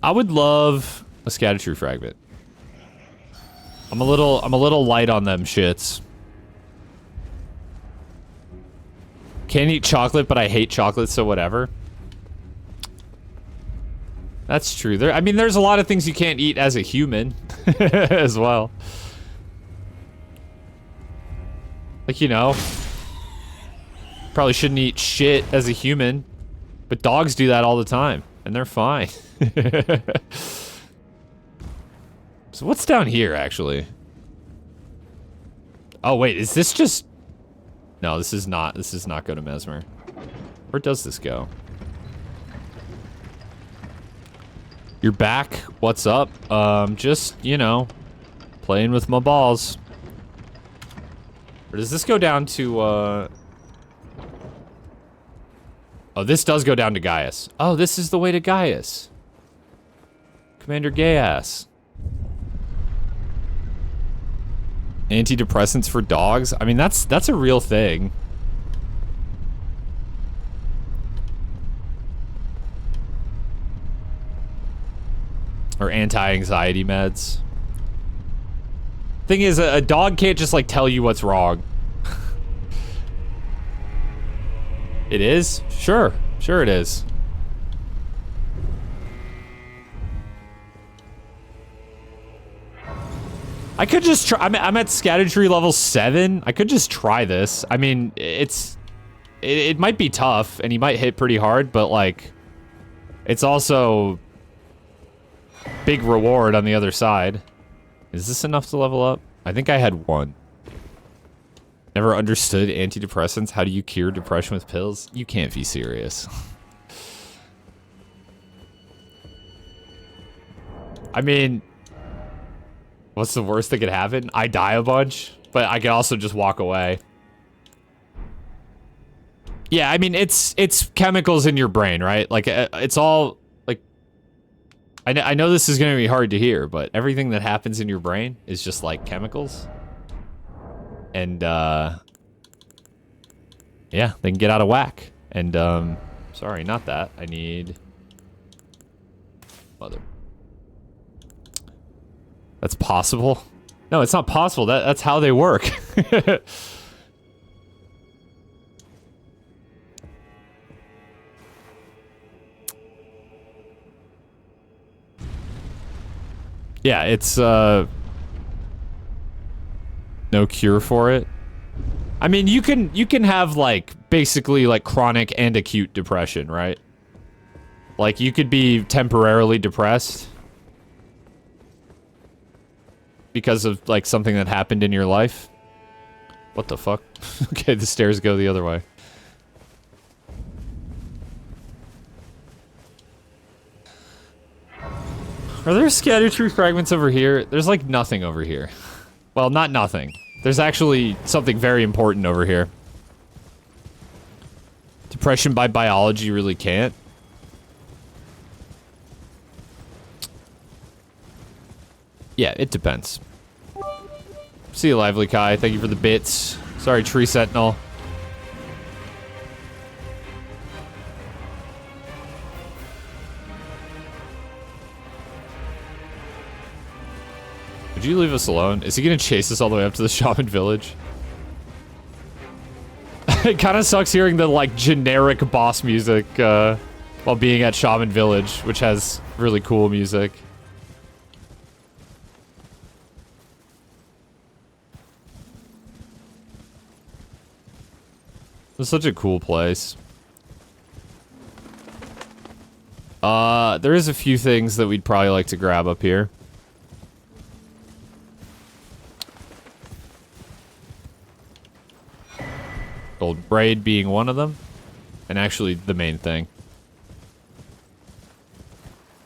I would love a Scattertrue fragment. I'm a little light on them shits. Can't eat chocolate, but I hate chocolate, so whatever. That's true. I mean, there's a lot of things you can't eat as a human as well. Like, you know, probably shouldn't eat shit as a human, but dogs do that all the time, and they're fine. So what's down here, actually? Oh, wait, is this just... No, this is not go to Mesmer. Where does this go? You're back. What's up? Just, you know, playing with my balls. Or does this go down to, Oh, this does go down to Gaius. Oh, this is the way to Gaius. Commander Gaius. Antidepressants for dogs? I mean, that's a real thing. Or anti-anxiety meds. Thing is, a dog can't just, like, tell you what's wrong. It is? Sure. Sure it is. I could just try. I'm at Scattertree level 7. I could just try this. I mean, it might be tough, and he might hit pretty hard, but, like, it's also... big reward on the other side. Is this enough to level up? I think I had 1. Never understood antidepressants. How do you cure depression with pills? You can't be serious. I mean, what's the worst that could happen? I die a bunch, but I can also just walk away. Yeah, I mean, it's chemicals in your brain, right? Like, it's all... I know this is going to be hard to hear, but everything that happens in your brain is just like chemicals. And, yeah, they can get out of whack. And, sorry, not that. I need... Mother. That's possible? No, it's not possible. That's how they work. Yeah, it's, no cure for it. I mean, you can have, like, basically, like, chronic and acute depression, right? Like, you could be temporarily depressed because of, like, something that happened in your life. What the fuck? Okay, the stairs go the other way. Are there Scattertree fragments over here? There's, like, nothing over here. Well, not nothing. There's actually something very important over here. Depression by biology really can't. Yeah, it depends. See you, Lively Kai. Thank you for the bits. Sorry, Tree Sentinel. Would you leave us alone? Is he gonna chase us all the way up to the shaman village? It kind of sucks hearing the, like, generic boss music, while being at Shaman Village, which has really cool music. It's such a cool place. There is a few things that we'd probably like to grab up here. Gold braid being one of them. And actually the main thing.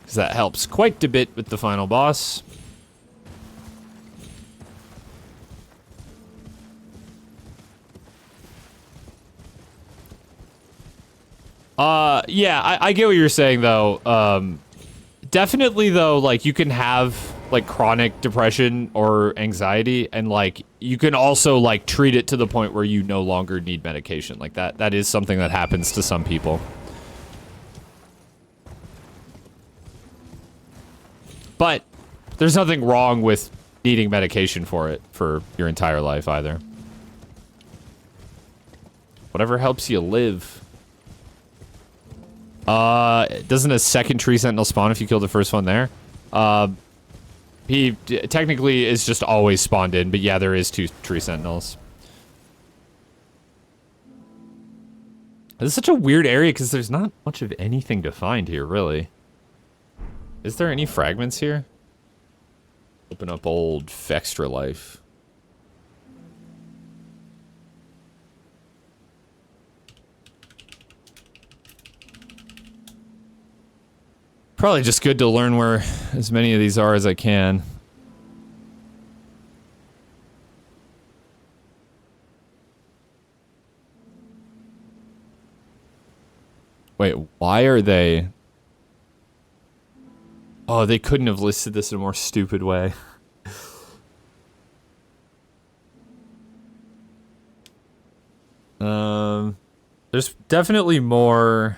Because that helps quite a bit with the final boss. Yeah, I get what you're saying, though. Definitely, though, like, you can have, like, chronic depression or anxiety, and, like, you can also, like, treat it to the point where you no longer need medication. Like, that is something that happens to some people. But there's nothing wrong with needing medication for it for your entire life, either. Whatever helps you live. Doesn't a second tree sentinel spawn if you kill the first one there? He technically is just always spawned in, but yeah, there is 2 tree sentinels. This is such a weird area because there's not much of anything to find here, really. Is there any fragments here? Open up old Fextra life. Probably just good to learn where as many of these are as I can. Wait, why are they... Oh, they couldn't have listed this in a more stupid way. There's definitely more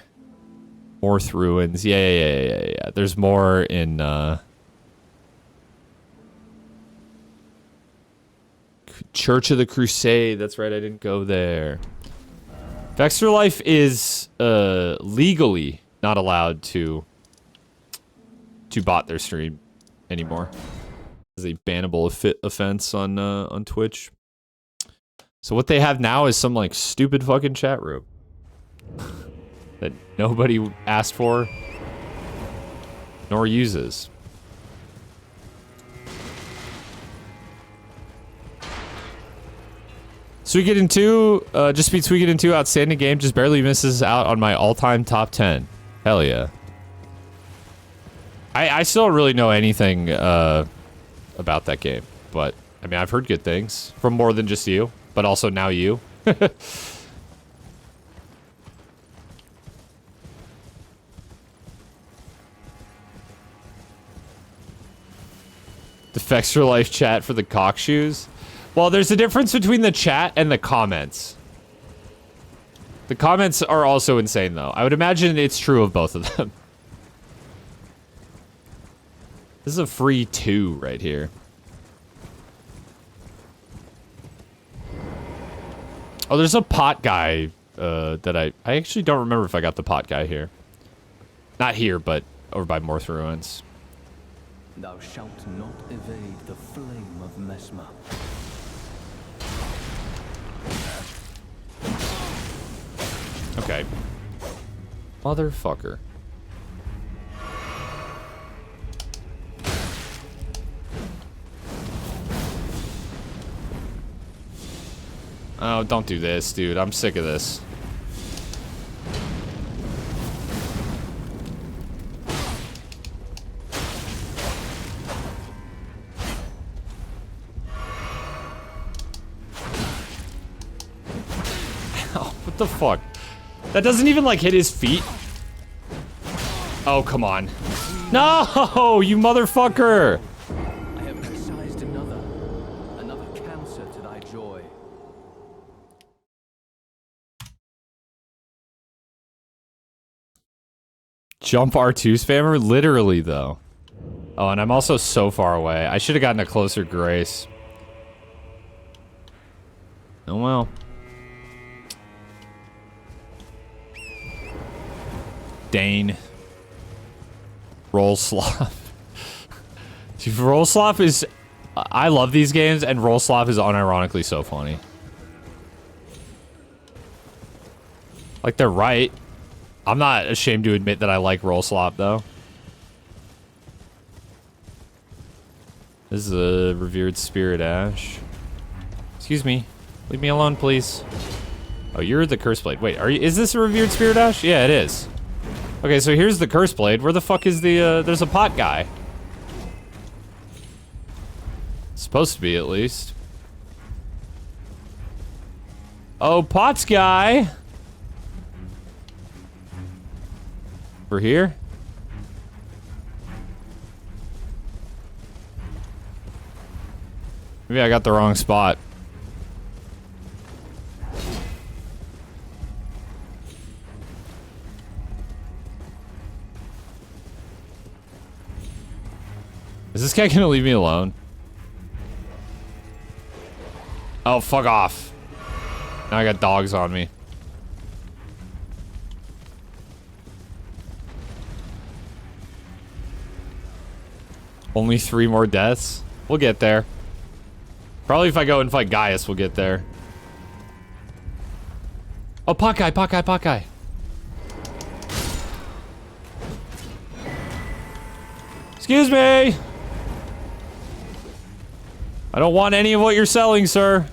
ruins. Yeah. There's more in, Church of the Crusade. That's right, I didn't go there. Vexter Life is, legally not allowed to bot their stream anymore. It's a bannable offense on Twitch. So what they have now is some, like, stupid fucking chat room that nobody asked for nor uses. Suikoden 2, just beat Suikoden 2, outstanding game, just barely misses out on my all-time top 10. Hell yeah. I still don't really know anything about that game, but I mean, I've heard good things from more than just you, but also now you. The Fextra Life chat for the cock shoes. Well, there's a difference between the chat and the comments. The comments are also insane, though. I would imagine it's true of both of them. This is a free 2 right here. Oh, there's a pot guy that I actually don't remember if I got the pot guy here. Not here, but over by Morth Ruins. Thou shalt not evade the flame of Mesma. Okay. Motherfucker. Oh, don't do this, dude. I'm sick of this. Oh, what the fuck? That doesn't even, like, hit his feet? Oh, come on. No, you motherfucker! I have excised another cancer to thy joy. Jump R2 spammer? Literally, though. Oh, and I'm also so far away. I should have gotten a closer grace. Oh well. Dane. Roll Slop. Dude, Roll Slop is... I love these games, and Roll Slop is unironically so funny. Like, they're right. I'm not ashamed to admit that I like Roll Slop, though. This is a revered spirit ash. Excuse me. Leave me alone, please. Oh, you're the curse blade. Wait, are you? Is this a revered spirit ash? Yeah, it is. Okay, so here's the curse blade. Where the fuck is the, there's a pot guy. Supposed to be, at least. Oh, pots guy. Over here? Maybe I got the wrong spot. Is this guy gonna leave me alone? Oh, fuck off. Now I got dogs on me. Only 3 more deaths? We'll get there. Probably if I go and fight Gaius, we'll get there. Oh, pot guy, pot guy, pot guy. Excuse me! I don't want any of what you're selling, sir.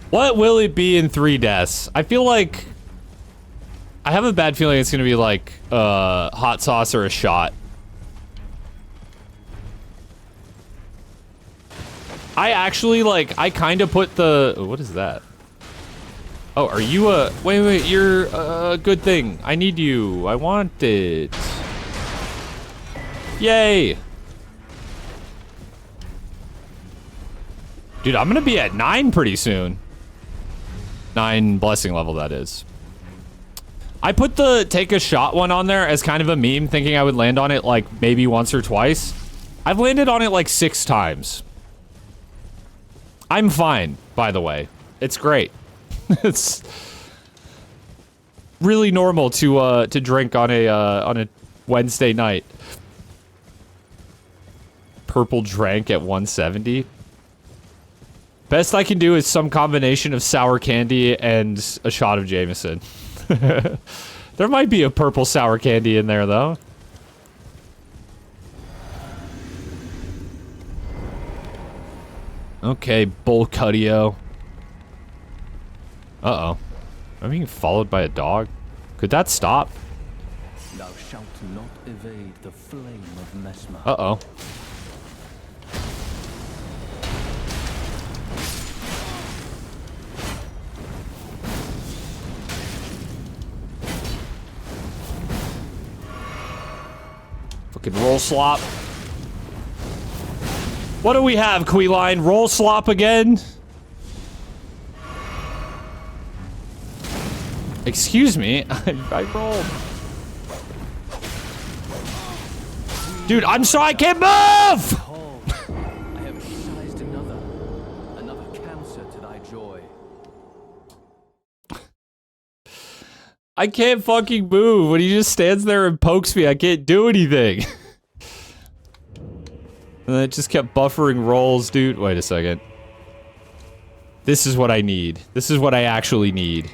What will it be in 3 deaths? I feel like... I have a bad feeling it's gonna be like, hot sauce or a shot. I actually, like, I kind of put the... What is that? Oh, are you a... Wait, you're a good thing. I need you. I want it. Yay! Dude, I'm gonna be at 9 pretty soon. 9 blessing level, that is. I put the take a shot one on there as kind of a meme, thinking I would land on it, like, maybe once or twice. I've landed on it, like, 6 times. I'm fine, by the way. It's great. It's really normal to drink on a Wednesday night. Purple drank at 170. Best I can do is some combination of sour candy and a shot of Jameson. There might be a purple sour candy in there, though. Okay, Bull Cudio. Uh-oh. Am I being followed by a dog? Could that stop? Thou shalt not evade the flame of Mesmer. Uh-oh. Fucking roll slop. What do we have, Queeline? Roll slop again? Excuse me, I rolled. Dude, I'm sorry, I can't move! I have sized another cancer to thy joy. I can't fucking move. When he just stands there and pokes me, I can't do anything. And then it just kept buffering rolls, dude. Wait a second. This is what I need. This is what I actually need.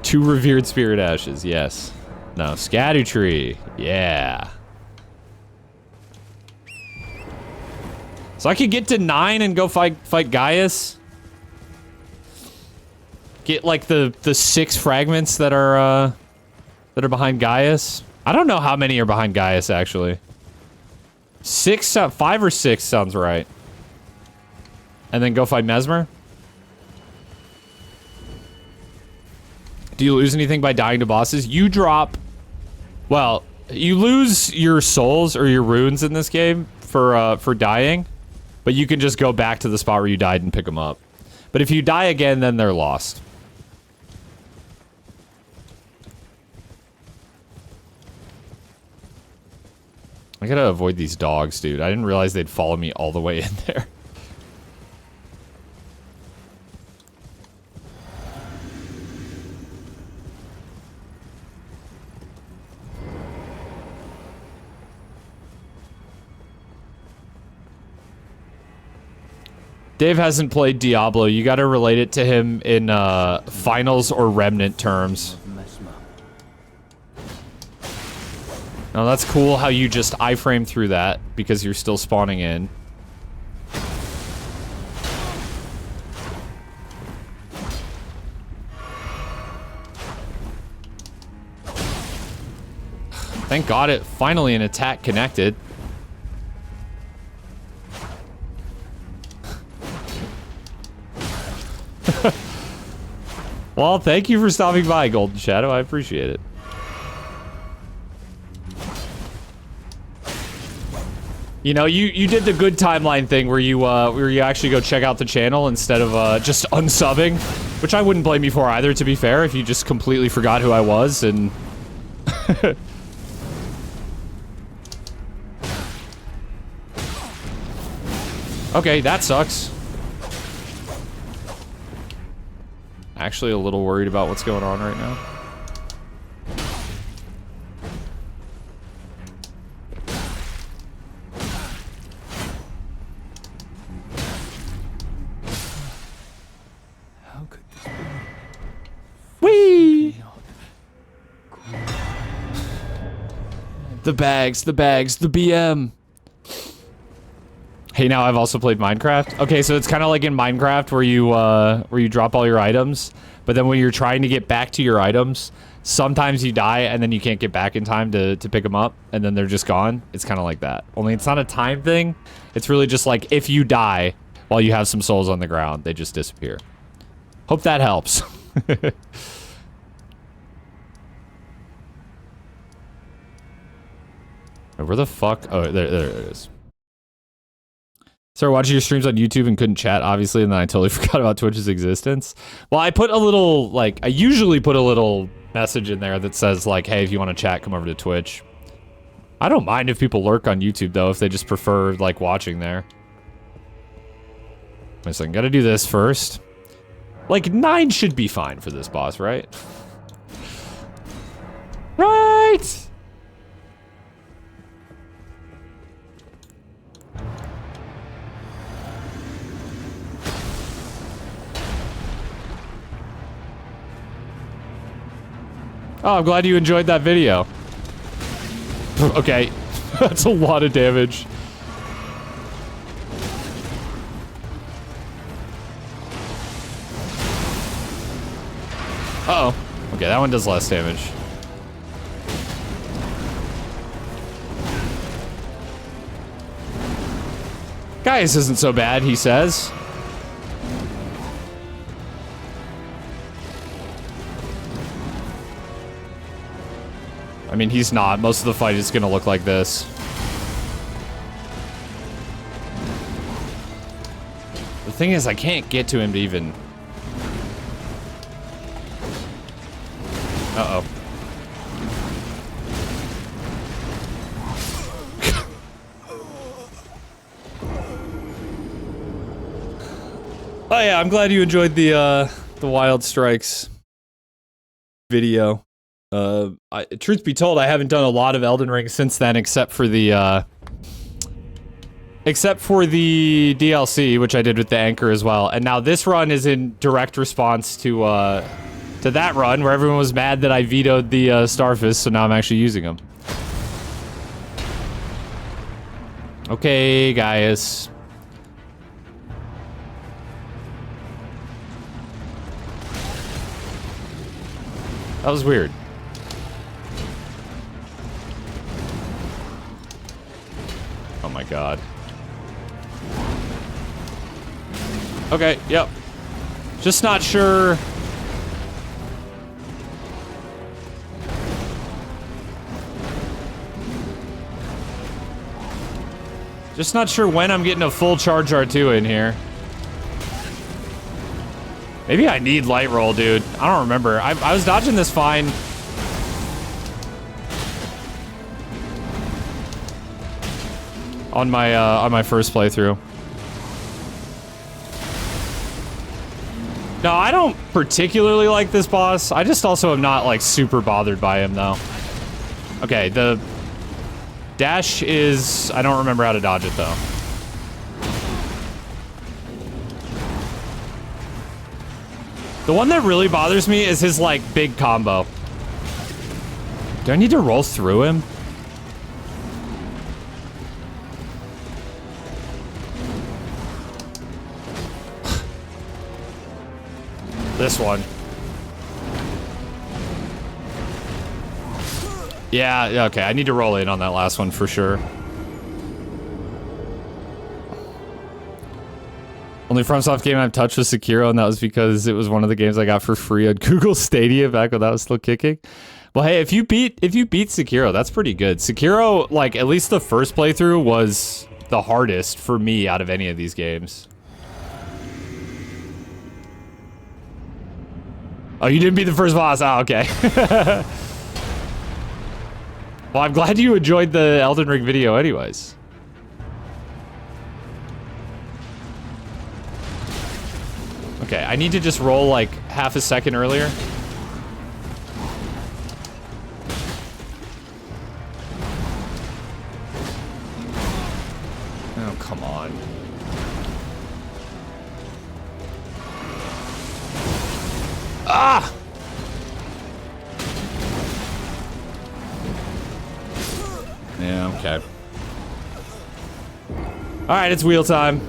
2 revered spirit ashes, yes. No, scatter tree. Yeah. So I could get to 9 and go fight Gaius. Get like the 6 fragments that are behind Gaius. I don't know how many are behind Gaius actually. 5 or 6 sounds right. And then go fight Mesmer. Do you lose anything by dying to bosses? You drop... Well, you lose your souls or your runes in this game for dying. But you can just go back to the spot where you died and pick them up. But if you die again, then they're lost. I gotta avoid these dogs, dude. I didn't realize they'd follow me all the way in there. Dave hasn't played Diablo. You gotta relate it to him in finals or remnant terms. Now that's cool how you just iframe through that because you're still spawning in. Thank God it finally an attack connected. Well, thank you for stopping by, Golden Shadow. I appreciate it. You know, you did the good timeline thing where you actually go check out the channel instead of just unsubbing, which I wouldn't blame you for either, to be fair, if you just completely forgot who I was and okay, that sucks. Actually a little worried about what's going on right now. How could this be? Whee! The bags, the BM. Hey, now I've also played Minecraft. Okay, so it's kind of like in Minecraft where you drop all your items, but then when you're trying to get back to your items, sometimes you die and then you can't get back in time to pick them up, and then they're just gone. It's kind of like that. Only it's not a time thing. It's really just like if you die while you have some souls on the ground, they just disappear. Hope that helps. Where the fuck? Oh, there it is. Started watching your streams on YouTube and couldn't chat, obviously, and then I totally forgot about Twitch's existence. Well, I put a little, like, I usually put a little message in there that says, like, hey, if you want to chat, come over to Twitch. I don't mind if people lurk on YouTube, though, if they just prefer, like, watching there. Wait a second, gotta do this first. Like, 9 should be fine for this boss, right? Right! Oh, I'm glad you enjoyed that video. Okay, that's a lot of damage. Uh-oh. Okay, that one does less damage. Gaius isn't so bad, he says. I mean, he's not. Most of the fight is gonna look like this. The thing is, I can't get to him to even... Uh-oh. Oh yeah, I'm glad you enjoyed the Wild Strikes video. Truth be told, I haven't done a lot of Elden Ring since then, except for the DLC, which I did with the Anchor as well. And now this run is in direct response to that run, where everyone was mad that I vetoed the Starfish, so now I'm actually using them. Okay, Gaius. That was weird. Oh my god. Okay, yep. Just not sure. Just not sure when I'm getting a full charge R2 in here. Maybe I need light roll, dude. I don't remember. I was dodging this fine. on my first playthrough. No, I don't particularly like this boss. I just also am not like super bothered by him though. Okay, the dash is, I don't remember how to dodge it though. The one that really bothers me is his like big combo. Do I need to roll through him? This one. Yeah, okay, I need to roll in on that last one for sure. Only FromSoft game I've touched was Sekiro, and that was because it was one of the games I got for free on Google Stadia back when that was still kicking. Well, hey, if you beat Sekiro, that's pretty good. Sekiro, like, at least the first playthrough was the hardest for me out of any of these games. Oh, you didn't beat the first boss? Oh, okay. Well, I'm glad you enjoyed the Elden Ring video anyways. Okay, I need to just roll like half a second earlier. Oh, come on. Ah! Yeah, okay. Alright, it's wheel time.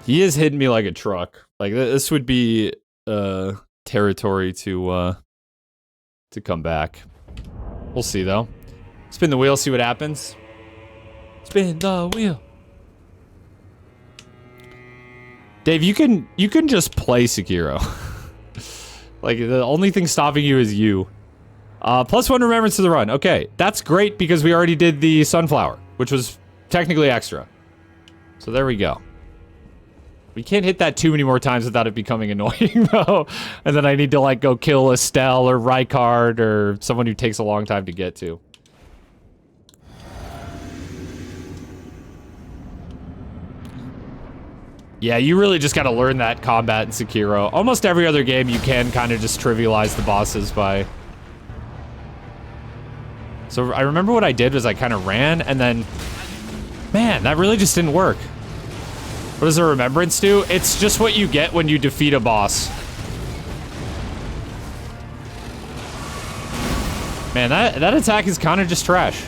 He is hitting me like a truck. Like, this would be, territory to come back. We'll see, though. Spin the wheel, see what happens. Spin the wheel. Dave, you can just play Sekiro. Like, the only thing stopping you is you. +1 remembrance to the run. Okay, that's great because we already did the sunflower, which was technically extra. So there we go. We can't hit that too many more times without it becoming annoying, though. And then I need to, like, go kill Estelle or Rykard or someone who takes a long time to get to. Yeah, you really just gotta learn that combat in Sekiro. Almost every other game you can kind of just trivialize the bosses by... So I remember what I did was I kind of ran and then... Man, that really just didn't work. What does a remembrance do? It's just what you get when you defeat a boss. Man, that attack is kind of just trash.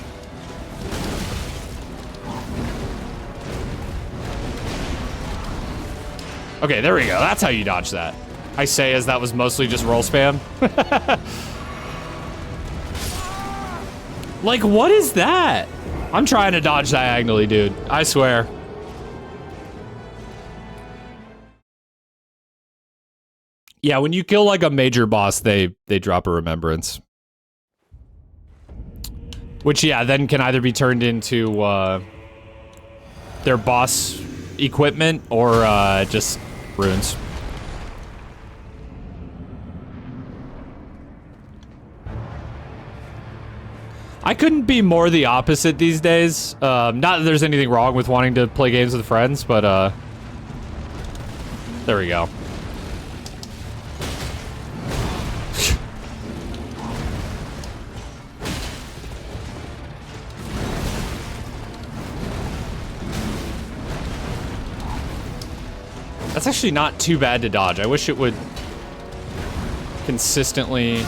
Okay, there we go. That's how you dodge that. I say as that was mostly just roll spam. Like, what is that? I'm trying to dodge diagonally, dude. I swear. Yeah, when you kill like a major boss, they drop a remembrance. Which, yeah, then can either be turned into their boss equipment or just runes. I couldn't be more the opposite these days. Not that there's anything wrong with wanting to play games with friends, but there we go. That's actually not too bad to dodge. I wish it would consistently...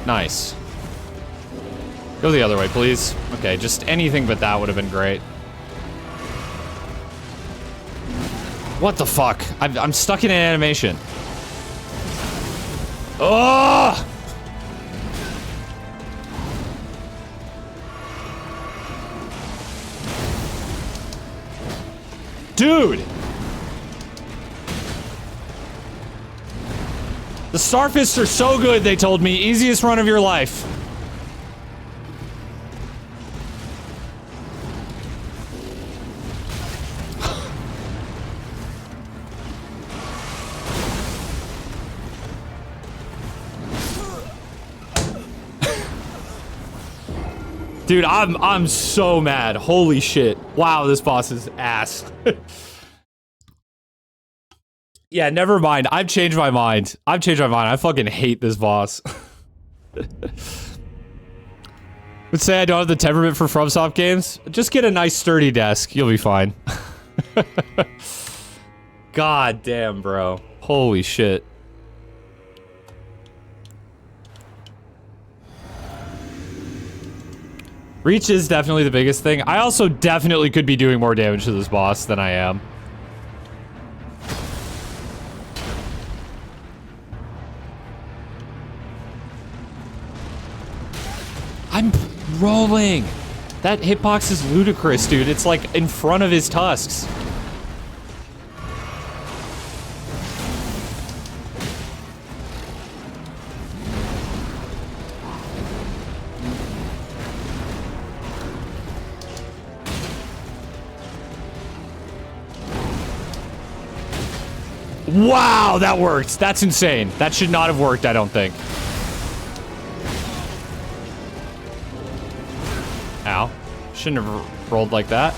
Nice. Go the other way, please. Okay, just anything but that would have been great. What the fuck? I'm stuck in an animation. Oh! Dude! The Starfists are so good, they told me. Easiest run of your life. Dude, I'm so mad. Holy shit. Wow, this boss is ass. Yeah, never mind. I've changed my mind. I fucking hate this boss. Would say I don't have the temperament for FromSoft games. Just get a nice sturdy desk. You'll be fine. God damn, bro. Holy shit. Reach is definitely the biggest thing. I also definitely could be doing more damage to this boss than I am. I'm rolling. That hitbox is ludicrous, dude. It's like in front of his tusks. Wow, that worked. That's insane. That should not have worked, I don't think. Ow. Shouldn't have rolled like that.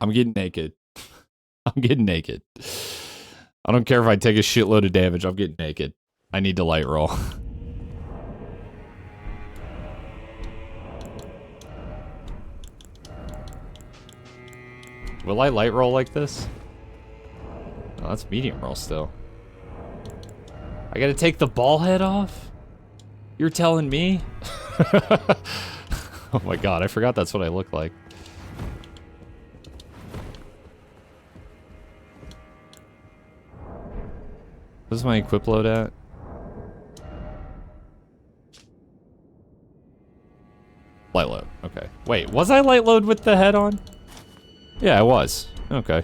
I'm getting naked. I'm getting naked. I don't care if I take a shitload of damage. I'm getting naked. I need to light roll. Will I light roll like this? Oh, that's medium roll still. I gotta take the ball head off? You're telling me? Oh my god, I forgot that's what I look like. What's my equip load at? Light load, okay. Wait, was I light load with the head on? Yeah, I was. Okay.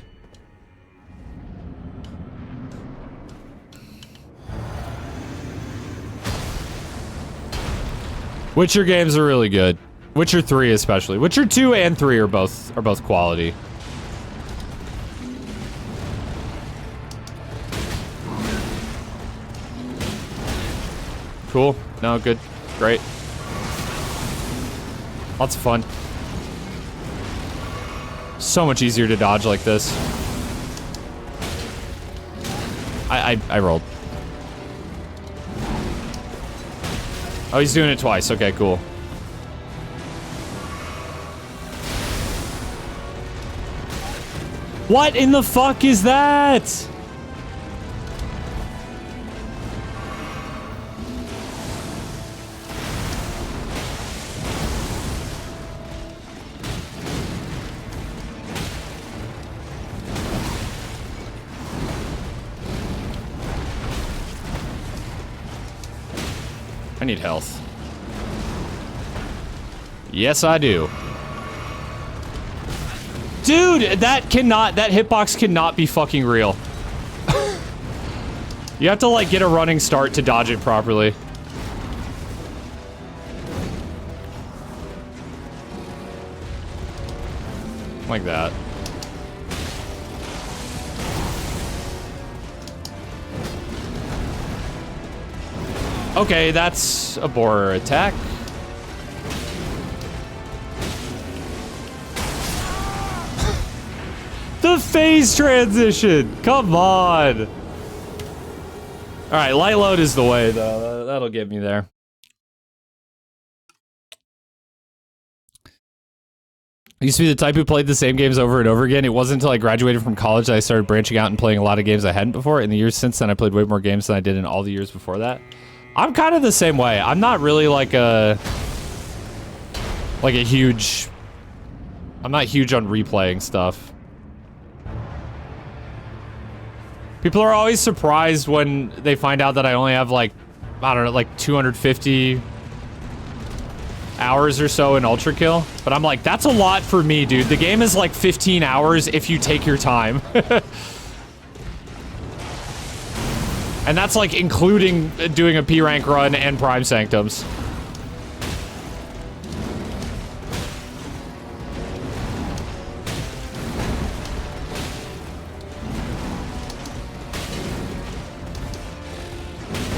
Witcher games are really good. Witcher 3 especially. Witcher 2 and 3 are both quality. Cool. No, good. Great. Lots of fun. So much easier to dodge like this. I rolled. Oh, he's doing it twice. Okay, cool. What in the fuck is that? I need health. Yes, I do. Dude, that hitbox cannot be fucking real. You have to, like, get a running start to dodge it properly. Like that. Okay, that's a borer attack. The phase transition! Come on! Alright, light load is the way, though. That'll get me there. I used to be the type who played the same games over and over again. It wasn't until I graduated from college that I started branching out and playing a lot of games I hadn't before. In the years since then, I played way more games than I did in all the years before that. I'm kind of the same way. I'm not really like a huge... I'm not huge on replaying stuff. People are always surprised when they find out that I only have like, I don't know, like 250 hours or so in Ultra Kill. But I'm like, that's a lot for me, dude. The game is like 15 hours if you take your time. And that's like including doing a P rank run and Prime Sanctums.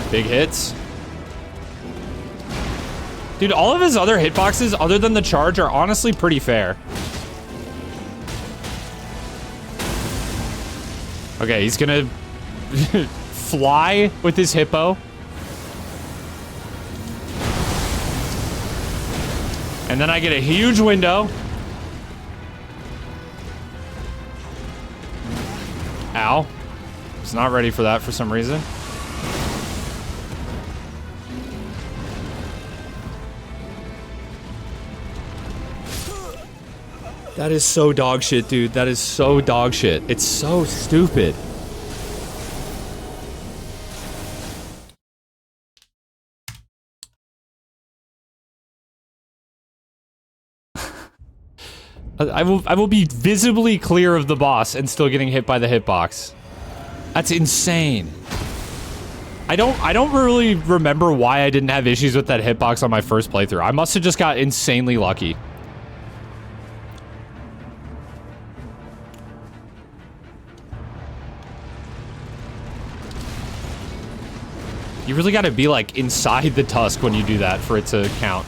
Big hits. Dude, all of his other hitboxes, other than the charge, are honestly pretty fair. Okay, he's gonna fly with his hippo. And then I get a huge window. Ow. It's not ready for that for some reason. That is so dog shit, dude. That is so dog shit. It's so stupid. I will be visibly clear of the boss and still getting hit by the hitbox. That's insane. I don't really remember why I didn't have issues with that hitbox on my first playthrough. I must have just got insanely lucky. You really gotta be, like, inside the tusk when you do that for it to count.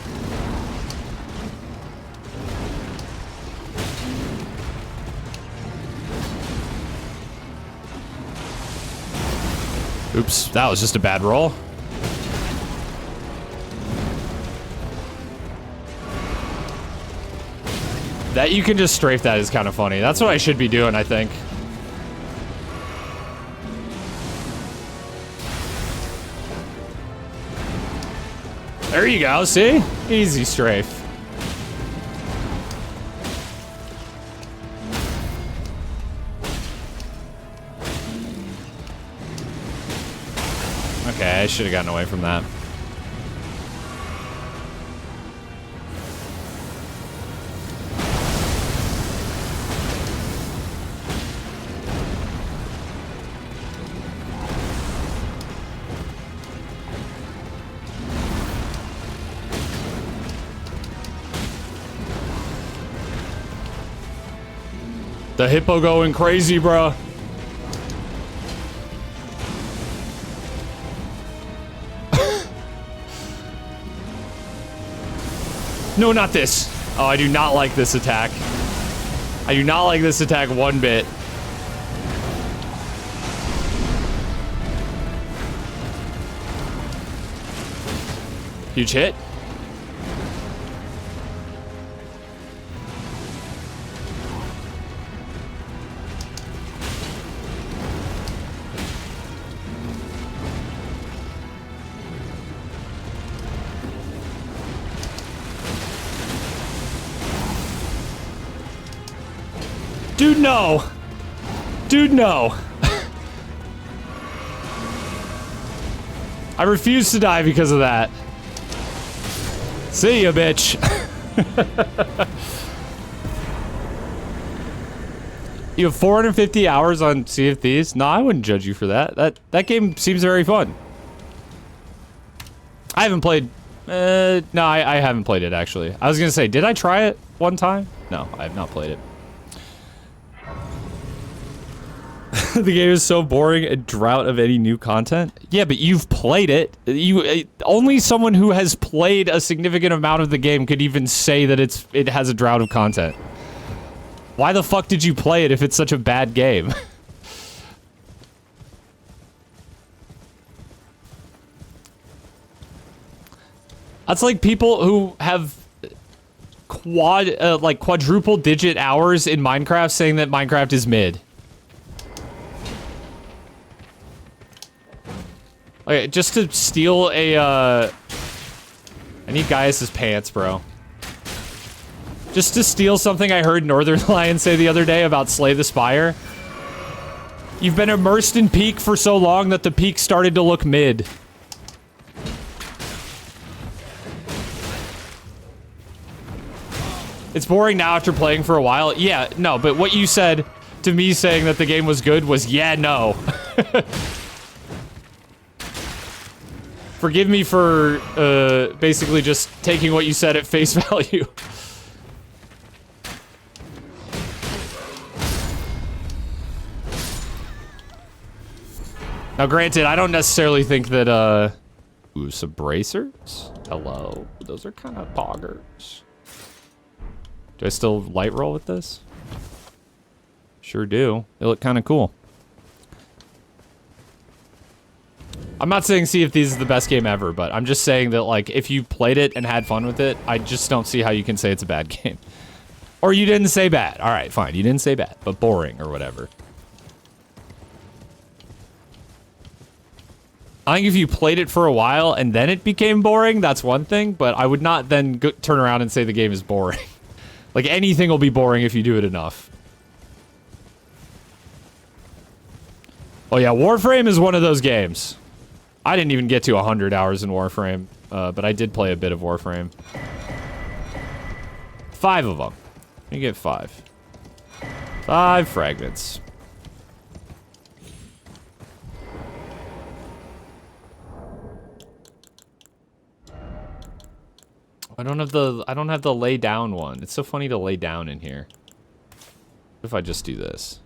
Oops, that was just a bad roll. That you can just strafe that is kind of funny. That's what I should be doing, I think. There you go, see? Easy strafe. Okay, I should have gotten away from that. The hippo going crazy, bro. No, not this. Oh, I do not like this attack. I do not like this attack one bit. Huge hit. Dude, no. Dude, no. I refuse to die because of that. See ya, bitch. You have 450 hours on Sea of Thieves? No, I wouldn't judge you for that. That game seems very fun. I haven't played... no, I haven't played it, actually. I was gonna say, did I try it one time? No, I have not played it. The game is so boring, a drought of any new content. Yeah, but you've played it. Only someone who has played a significant amount of the game could even say that it has a drought of content. Why the fuck did you play it if it's such a bad game? That's like people who have quadruple digit hours in Minecraft saying that Minecraft is mid. Okay, just to steal a, I need Gaius's pants, bro. Just to steal something I heard Northern Lion say the other day about Slay the Spire. You've been immersed in Peak for so long that the Peak started to look mid. It's boring now after playing for a while. Yeah, no, but what you said to me saying that the game was good was, yeah, no. Forgive me for basically just taking what you said at face value. Now, granted, I don't necessarily think that, ooh, some bracers? Hello. Those are kind of poggers. Do I still light roll with this? Sure do. They look kind of cool. I'm not saying Sea of Thieves is the best game ever, but I'm just saying that, like, if you played it and had fun with it, I just don't see how you can say it's a bad game. Or you didn't say bad. All right, fine. You didn't say bad, but boring or whatever. I think if you played it for a while and then it became boring, that's one thing, but I would not then turn around and say the game is boring. Like, anything will be boring if you do it enough. Oh yeah, Warframe is one of those games. I didn't even get to 100 hours in Warframe, but I did play a bit of Warframe. 5 of them. You get 5. 5 fragments. I don't have the lay down one. It's so funny to lay down in here. What if I just do this?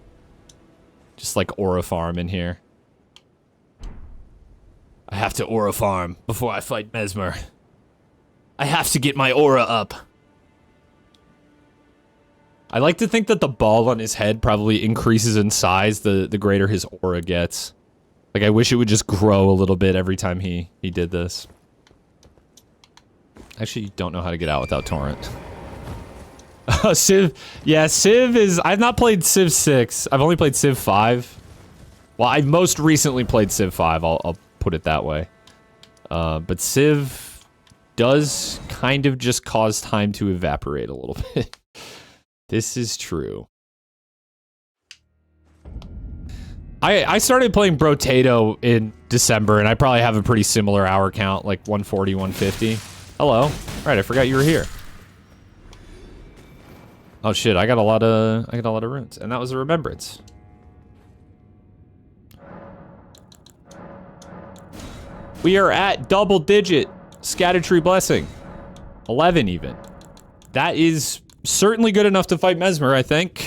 Just like aura farm in here. I have to aura farm before I fight Mesmer. I have to get my aura up. I like to think that the ball on his head probably increases in size the greater his aura gets. Like, I wish it would just grow a little bit every time he did this. Actually, you don't know how to get out without torrent. Civ, yeah, Civ is... I've not played Civ 6. I've only played Civ 5. Well, I've most recently played Civ 5. I'll put it that way. But Civ does kind of just cause time to evaporate a little bit. This is true. I started playing Brotato in December, and I probably have a pretty similar hour count, like 140, 150. Hello. Right, I forgot you were here. Oh shit, I got a lot of runes, and that was a remembrance. We are at double digit Scattertree Blessing. 11 even. That is certainly good enough to fight Mesmer, I think.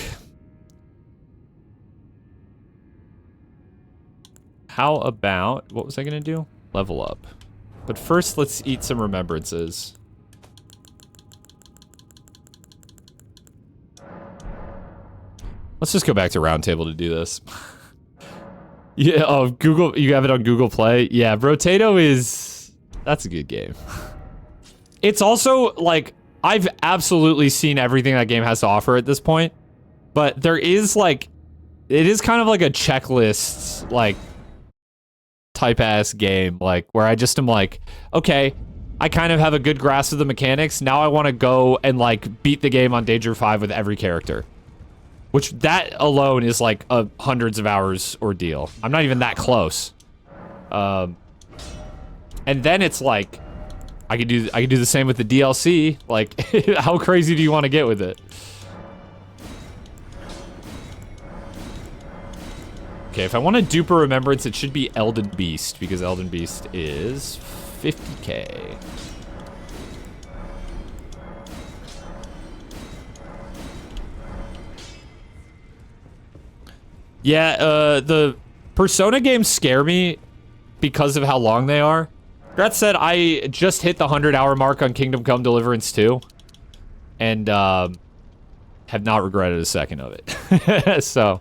How about, what was I gonna do? Level up. But first, let's eat some remembrances. Let's just go back to Roundtable to do this. Yeah, oh, Google, you have it on Google Play? Yeah, Brotato is... That's a good game. It's also, like, I've absolutely seen everything that game has to offer at this point. But there is, like... It is kind of like a checklist, like... type-ass game, like, where I just am like, okay, I kind of have a good grasp of the mechanics. Now I want to go and, like, beat the game on Danger 5 with every character. Which, that alone is, like, a hundreds of hours ordeal. I'm not even that close. And then it's like, I could do the same with the DLC. Like, how crazy do you want to get with it? Okay, if I want to dupe a remembrance, it should be Elden Beast, because Elden Beast is 50k. Yeah, the Persona games scare me because of how long they are. That said, I just hit the 100-hour mark on Kingdom Come Deliverance 2, and have not regretted a second of it. So,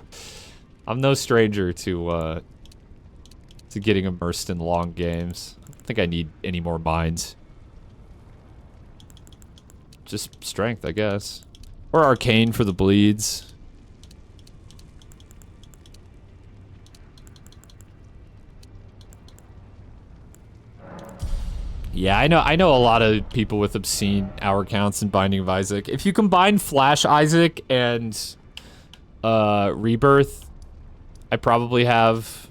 I'm no stranger to getting immersed in long games. I don't think I need any more mines. Just strength, I guess. Or arcane for the bleeds. Yeah, I know a lot of people with obscene hour counts in Binding of Isaac. If you combine Flash Isaac and Rebirth, I probably have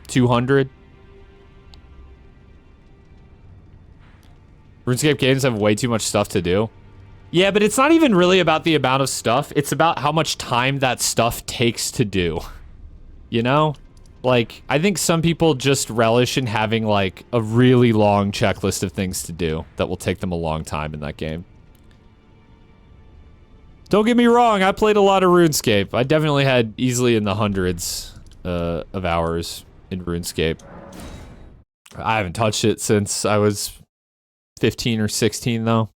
200. RuneScape games have way too much stuff to do. Yeah, but it's not even really about the amount of stuff. It's about how much time that stuff takes to do. You know? Like, I think some people just relish in having, like, a really long checklist of things to do that will take them a long time in that game. Don't get me wrong, I played a lot of RuneScape. I definitely had easily in the hundreds of hours in RuneScape. I haven't touched it since I was 15 or 16, though.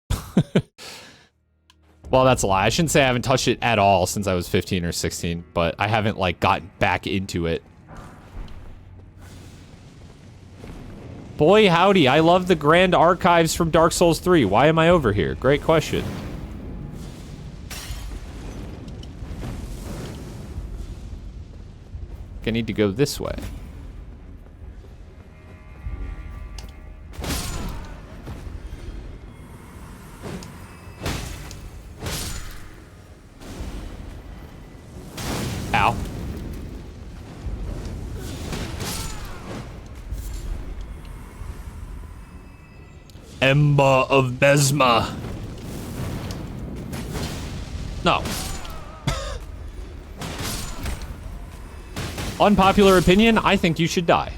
Well, that's a lie. I shouldn't say I haven't touched it at all since I was 15 or 16, but I haven't, like, gotten back into it. Boy, howdy, I love the grand archives from Dark Souls 3. Why am I over here? Great question. I need to go this way. Ow. Ember of Besma. No. Unpopular opinion, I think you should die.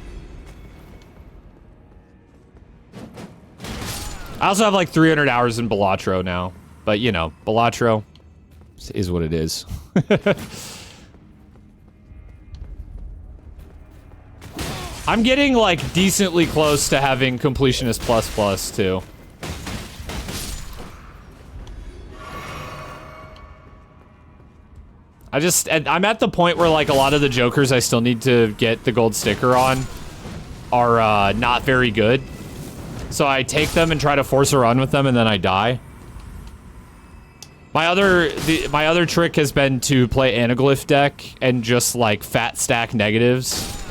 I also have like 300 hours in Balatro now. But, you know, Balatro is what it is. I'm getting, like, decently close to having Completionist plus too. I'm at the point where, like, a lot of the Jokers I still need to get the gold sticker on are, not very good. So I take them and try to force a run with them, and then I die. My other trick has been to play Anaglyph deck and just, like, fat stack negatives.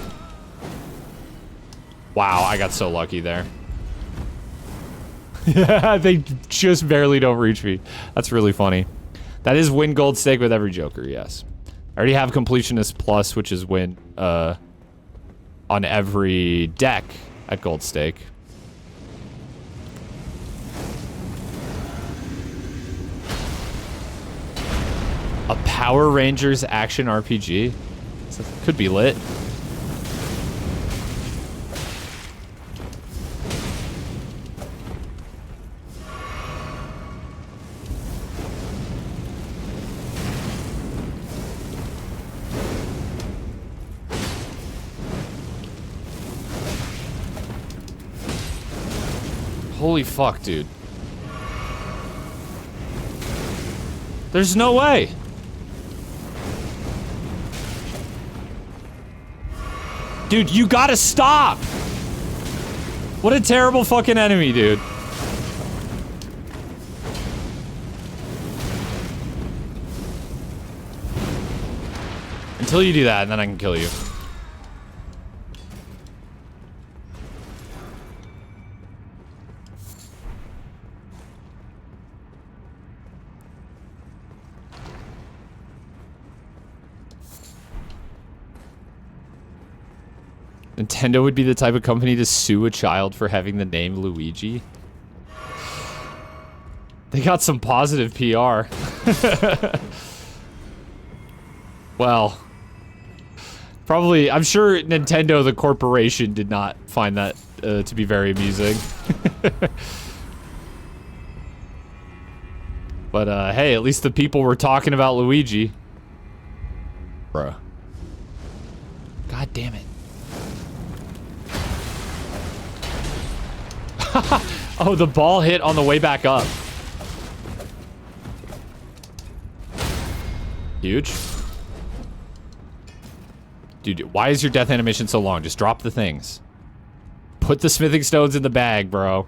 Wow, I got so lucky there. Yeah, they just barely don't reach me. That's really funny. That is win gold stake with every Joker, yes. I already have Completionist Plus, which is win on every deck at gold stake. A Power Rangers action RPG? Could be lit. Holy fuck, dude. There's no way. Dude, you gotta stop! What a terrible fucking enemy, dude. Until you do that, and then I can kill you. Nintendo would be the type of company to sue a child for having the name Luigi. They got some positive PR. Well, probably, I'm sure Nintendo, the corporation, did not find that to be very amusing. But, hey, at least the people were talking about Luigi. Bruh. God damn it. Oh, the ball hit on the way back up. Huge. Dude, why is your death animation so long? Just drop the things. Put the smithing stones in the bag, bro.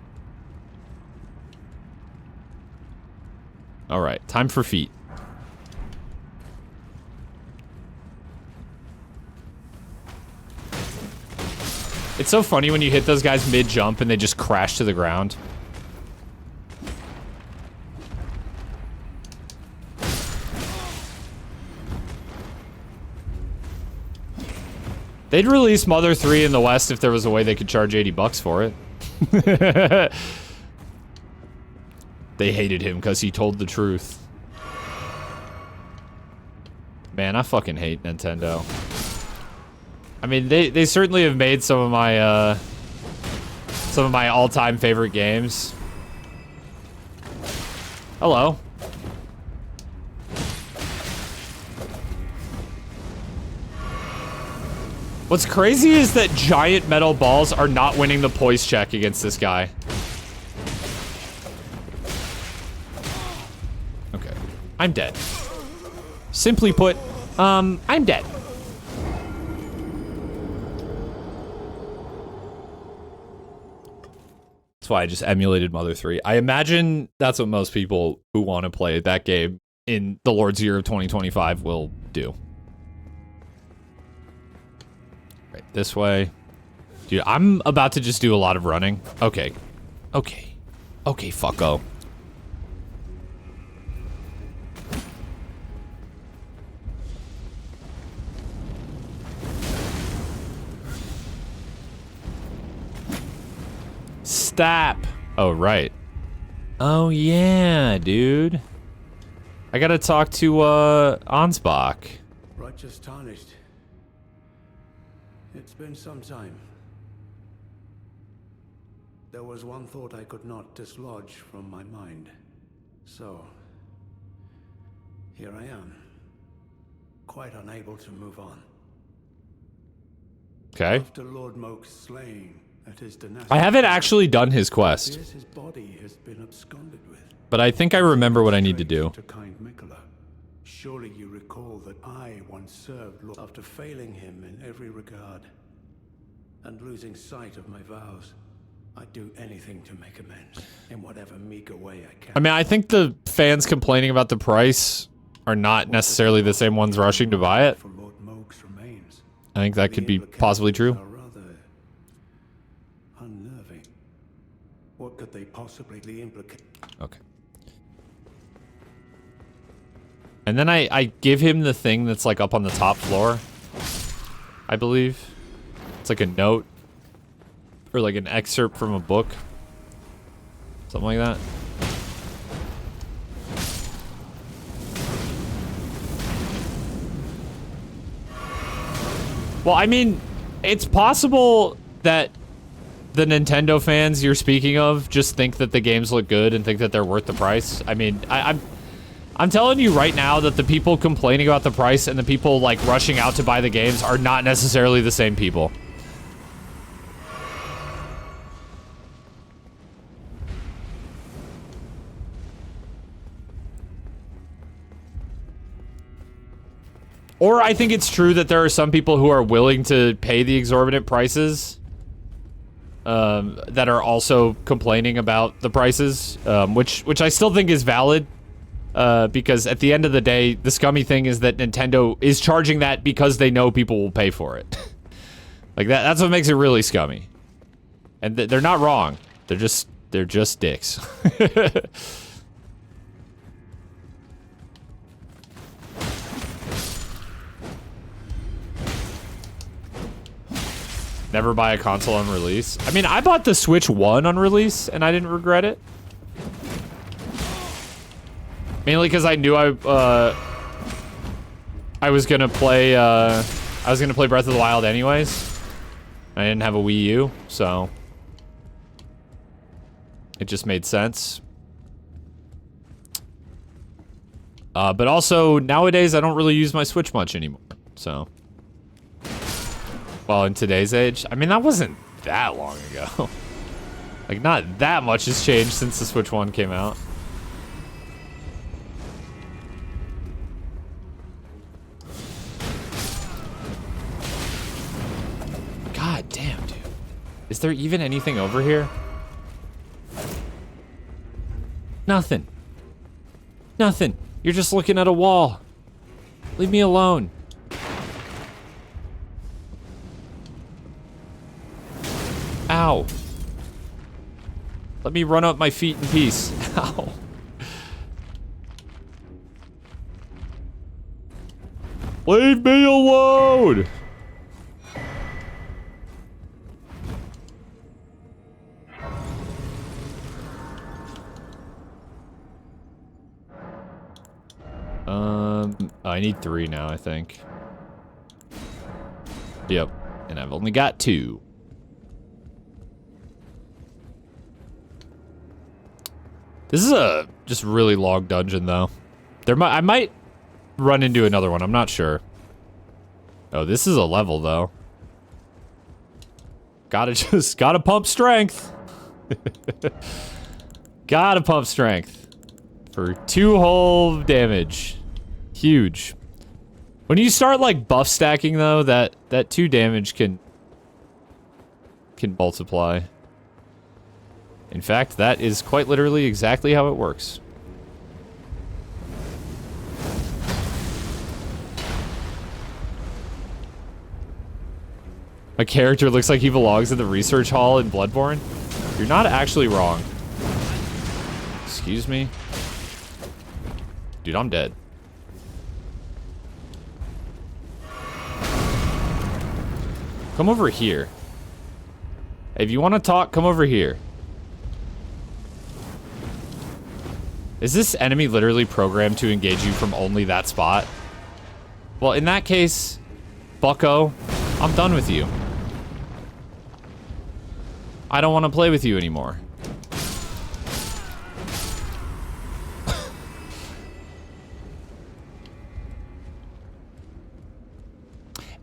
Alright, time for feet. It's so funny when you hit those guys mid-jump and they just crash to the ground. They'd release Mother 3 in the West if there was a way they could charge $80 for it. They hated him because he told the truth. Man, I fucking hate Nintendo. I mean, they certainly have made some of my all-time favorite games. Hello. What's crazy is that giant metal balls are not winning the poise check against this guy. Okay. I'm dead. Simply put, I'm dead. That's why I just emulated Mother 3. I imagine that's what most people who want to play that game in the Lord's Year of 2025 will do. Right, this way. Dude, I'm about to just do a lot of running. Okay. Okay. Okay, fucko. Stop. Oh, right. Oh, yeah, dude. I gotta talk to, Ansbach. Righteous tarnished. It's been some time. There was one thought I could not dislodge from my mind. So, here I am. Quite unable to move on. Okay. After Lord Moke's slaying at his dynasty, I haven't actually done his quest, his body has been absconded with. but I think I remember what I need to do. To kind Mikola. Surely you recall that I once served Lord after failing him in every regard and losing sight of my vows. I'd do anything to make amends in whatever meager way I can. I mean, I think the fans complaining about the price are not necessarily the same ones rushing to buy it. For Lord Moke's remains. I think that could be possibly true. Are rather unnerving. What could they possibly implicate? Okay. And then I give him the thing that's like up on the top floor, I believe. It's like a note. Or like an excerpt from a book. Something like that. Well, I mean, it's possible that the Nintendo fans you're speaking of just think that the games look good and think that they're worth the price. I mean, I'm telling you right now that the people complaining about the price and the people like rushing out to buy the games are not necessarily the same people. Or I think it's true that there are some people who are willing to pay the exorbitant prices that are also complaining about the prices, which I still think is valid because at the end of the day, the scummy thing is that Nintendo is charging that because they know people will pay for it. Like that's what makes it really scummy. And they're not wrong. They're just dicks. Never buy a console on release. I mean, I bought the Switch 1 on release, and I didn't regret it. Mainly because I knew I was gonna play Breath of the Wild anyways. I didn't have a Wii U, so it just made sense. But also nowadays I don't really use my Switch much anymore, so. Well, in today's age, I mean, that wasn't that long ago. Like, not that much has changed since the Switch 1 came out. God damn, dude. Is there even anything over here? Nothing. Nothing. You're just looking at a wall. Leave me alone. Ow. Let me run up my feet in peace. Ow. Leave me alone! I need 3 now, I think. Yep. And I've only got 2. This is a just really long dungeon, though. I might run into another one. I'm not sure. Oh, this is a level, though. Gotta pump strength. Gotta pump strength. For 2 whole damage. Huge. When you start, like, buff stacking, though, that 2 damage can multiply. In fact, that is quite literally exactly how it works. My character looks like he belongs in the research hall in Bloodborne. You're not actually wrong. Excuse me? Dude, I'm dead. Come over here. If you want to talk, come over here. Is this enemy literally programmed to engage you from only that spot? Well, in that case, bucko, I'm done with you. I don't want to play with you anymore.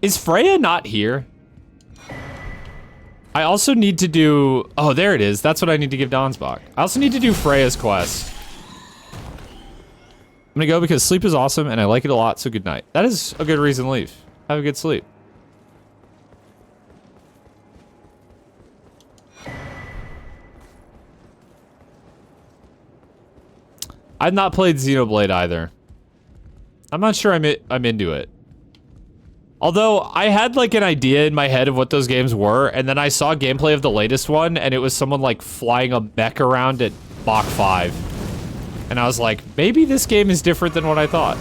Is Freya not here? I also need to do... Oh, there it is. That's what I need to give Donsbach. I also need to do Freya's quest. I'm gonna go because sleep is awesome and I like it a lot, so good night. That is a good reason to leave. Have a good sleep. I've not played Xenoblade either. I'm not sure I'm into it. Although, I had like an idea in my head of what those games were, and then I saw gameplay of the latest one, and it was someone like flying a mech around at Mach 5. And I was like, maybe this game is different than what I thought.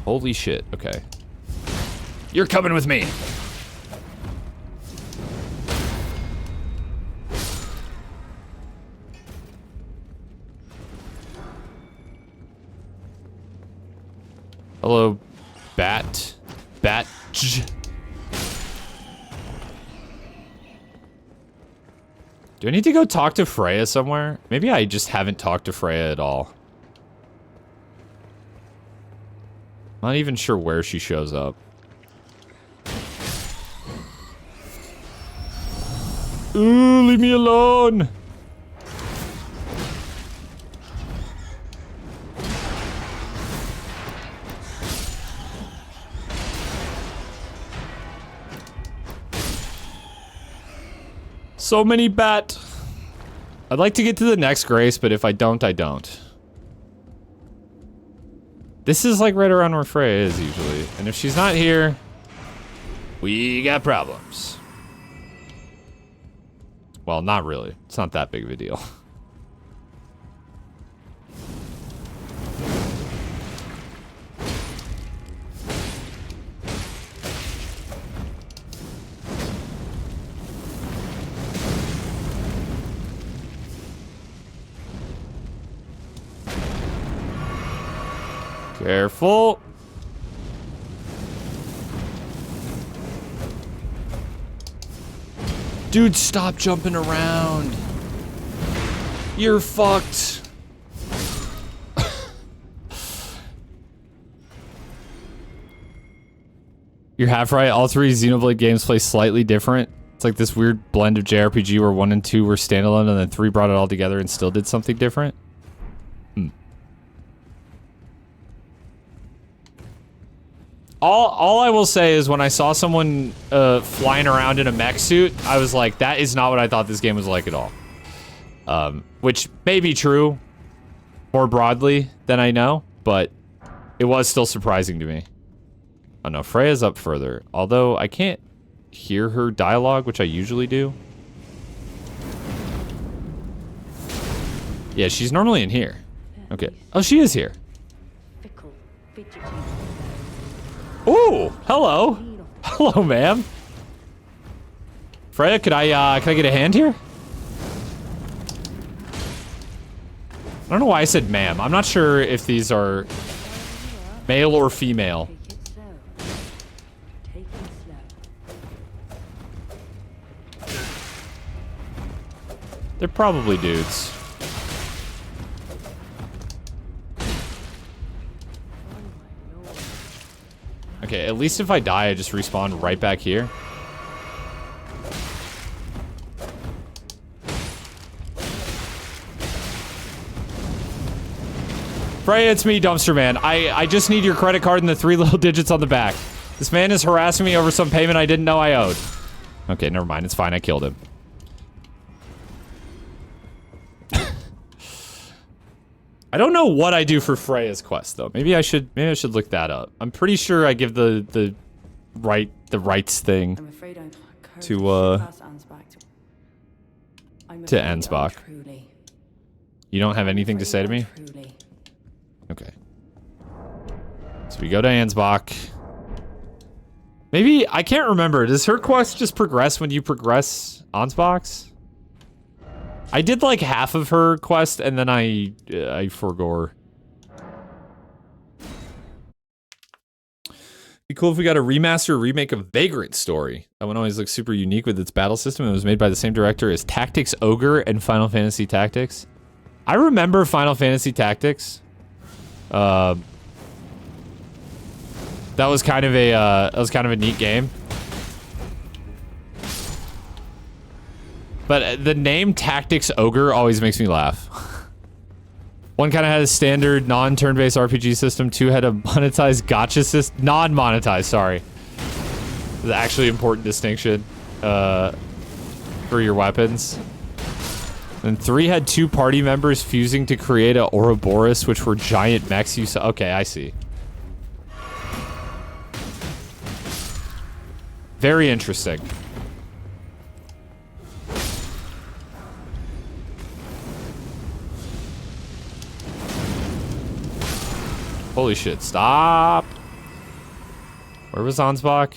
Holy shit, okay. You're coming with me. Hello, Bat. Do I need to go talk to Freya somewhere? Maybe I just haven't talked to Freya at all. I'm not even sure where she shows up. Ooh, leave me alone! So many bat. I'd like to get to the next Grace, but if I don't, I don't. This is like right around where Freya is usually. And if she's not here, we got problems. Well, not really. It's not that big of a deal. Careful. Dude, stop jumping around. You're fucked. You're half right. All 3 Xenoblade games play slightly different. It's like this weird blend of JRPG where 1 and 2 were standalone and then 3 brought it all together and still did something different. All I will say is when I saw someone flying around in a mech suit, I was like, that is not what I thought this game was like at all. Which may be true more broadly than I know, but it was still surprising to me. Oh no, Freya's up further. Although I can't hear her dialogue, which I usually do. Yeah, she's normally in here. Okay. Oh, she is here. Ooh, hello. Hello, ma'am. Freya, could I get a hand here? don't know why I said ma'am. I'm not sure if these are male or female. Take it slow. Take it slow. They're probably dudes. Okay, at least if I die, I just respawn right back here. Freya, it's me, Dumpster Man. I just need your credit card and the 3 little digits on the back. This man is harassing me over some payment I didn't know I owed. Okay, never mind. It's fine. I killed him. I don't know what I do for Freya's quest though. Maybe I should look that up. I'm pretty sure I give the rights thing I'm afraid I'm to Ansbach. You don't have anything to say to me? Okay. So we go to Ansbach. Maybe, I can't remember. Does her quest just progress when you progress Ansbach's? I did like half of her quest and then I forgo her. Be cool if we got a remaster or remake of Vagrant Story. That one always looks super unique with its battle system. It was made by the same director as Tactics Ogre and Final Fantasy Tactics. I remember Final Fantasy Tactics. That was kind of a neat game. But the name Tactics Ogre always makes me laugh. One kind of had a standard non-turn-based RPG system. 2 had a monetized gacha system. Non-monetized, sorry. The actually important distinction for your weapons. And 3 had 2 party members fusing to create a Ouroboros, which were giant mechs. You saw. Okay, I see. Very interesting. Holy shit, stop! Where was Ansbach?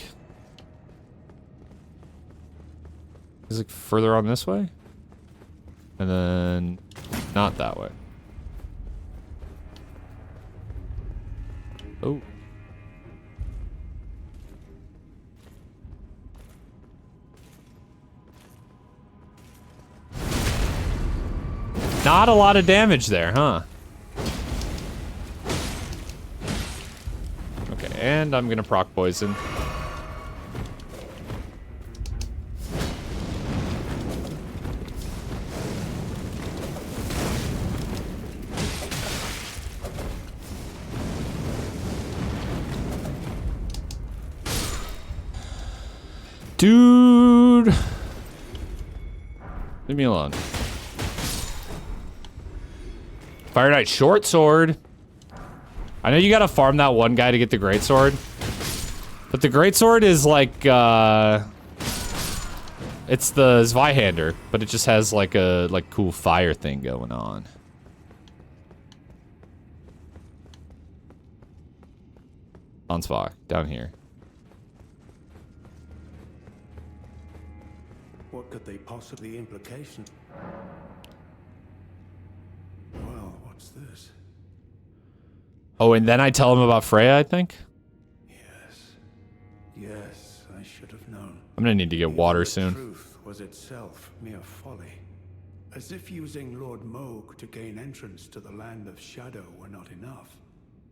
Is it further on this way? And then... not that way. Oh. Not a lot of damage there, huh? Okay, and I'm gonna proc poison. Dude! Leave me alone. Fire Knight short sword. I know you gotta farm that one guy to get the great sword, but the great sword is like it's the Zweihander, but it just has like a cool fire thing going on. Ansbach, down here. What could they possibly implication? Well, what's this? Oh, and then I tell him about Freya, I think? Yes, I should have known. I'm gonna need to get water The soon. truth was itself mere folly. As if using Lord Moog to gain entrance to the land of shadow were not enough.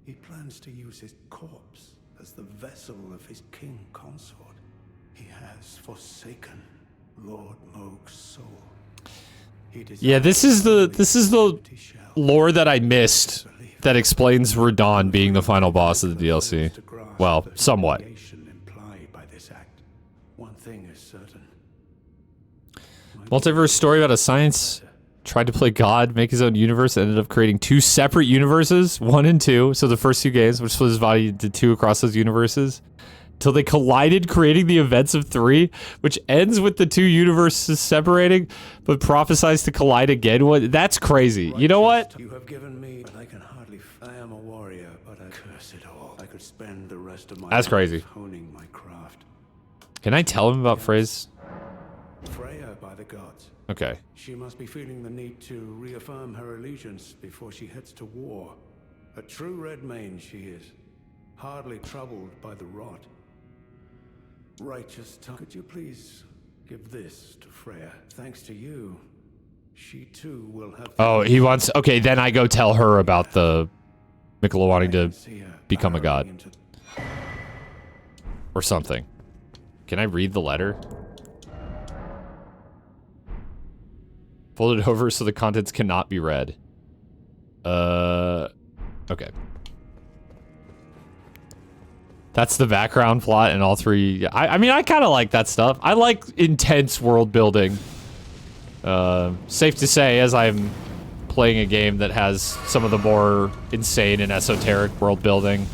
He plans to use his corpse as the vessel of his king consort. He has forsaken Lord Moog's soul. Yeah, this is the lore that I missed that explains Radon being the final boss of the DLC. Well, somewhat. Implied by this act. One thing is certain. Multiverse story about a science tried to play God, make his own universe, ended up creating 2 separate universes, 1 and 2. So the first 2 games, which split his body into 2 across those universes, till they collided, creating the events of 3, which ends with the 2 universes separating, but prophesies to collide again. What? That's crazy. You know what? You have given me, but I can hardly. I am a warrior, but I curse it all. I could spend the rest of my That's life crazy. honing my craft. Can I tell him about Freya's? Freya, by the gods, Okay. She must be feeling the need to reaffirm her allegiance before she heads to war. A true Redmane she is, hardly troubled by the rot. Righteous tongue, could you please give this to Freya? Thanks to you, she too will have... Oh, he wants... Okay, then I go tell her about the Mikola wanting to become a god. Or something. Can I read the letter? Fold it over so the contents cannot be read. Okay. That's the background plot in all three. I mean, I kind of like that stuff. I like intense world building. Safe to say, as I'm playing a game that has some of the more insane and esoteric world building.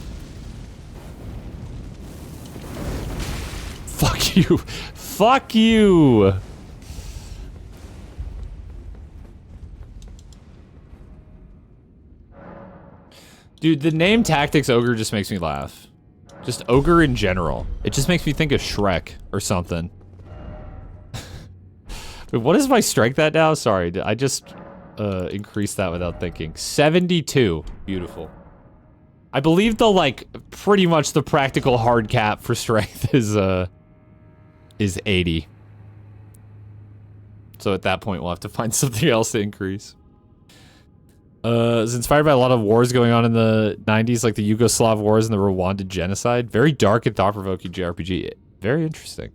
Fuck you. Fuck you. Dude, the name Tactics Ogre just makes me laugh. Just Ogre in general. It just makes me think of Shrek or something. Wait, what is my strength at now? Sorry, I just increased that without thinking. 72. Beautiful. I believe the, like, pretty much the practical hard cap for strength is 80. So at that point, we'll have to find something else to increase. It's inspired by a lot of wars going on in the 90s, like the Yugoslav wars and the Rwanda genocide. Very dark and thought-provoking JRPG. Very interesting.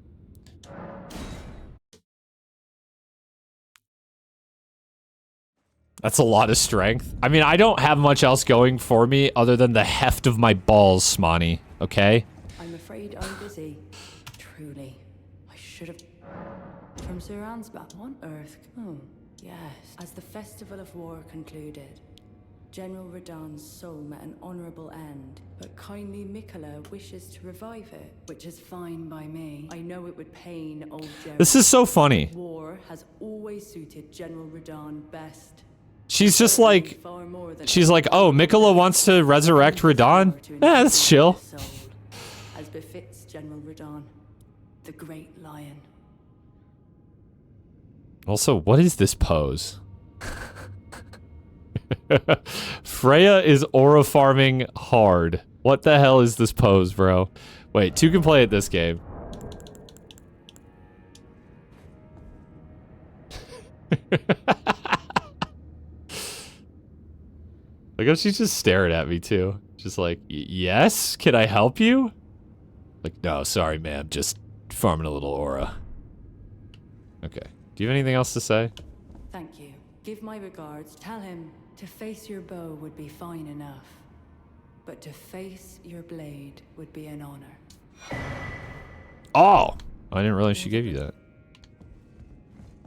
That's a lot of strength. I mean, I don't have much else going for me other than the heft of my balls, Smani. Okay? I'm afraid I'm busy. Truly. I should have... From Sir Ansbach, on Earth? Oh, yes. As the Festival of War concluded, General Radahn's soul met an honorable end, but kindly Mikola wishes to revive it, which is fine by me. I know it would pain old General. This is so funny. War has always suited General Radahn best. She's just like, she's like, oh, Mikola wants to resurrect Radahn? Yeah, that's chill. As befits General Radahn, the great lion. Also, what is this pose? Freya is aura farming hard. What the hell is this pose, bro? Wait, 2 can play at this game. Look how she's just staring at me, too. Just like, yes? Can I help you? Like, no, sorry, ma'am. Just farming a little aura. Okay. Do you have anything else to say? Thank you. Give my regards. Tell him to face your bow would be fine enough, but to face your blade would be an honor. Oh! I didn't realize she gave you that.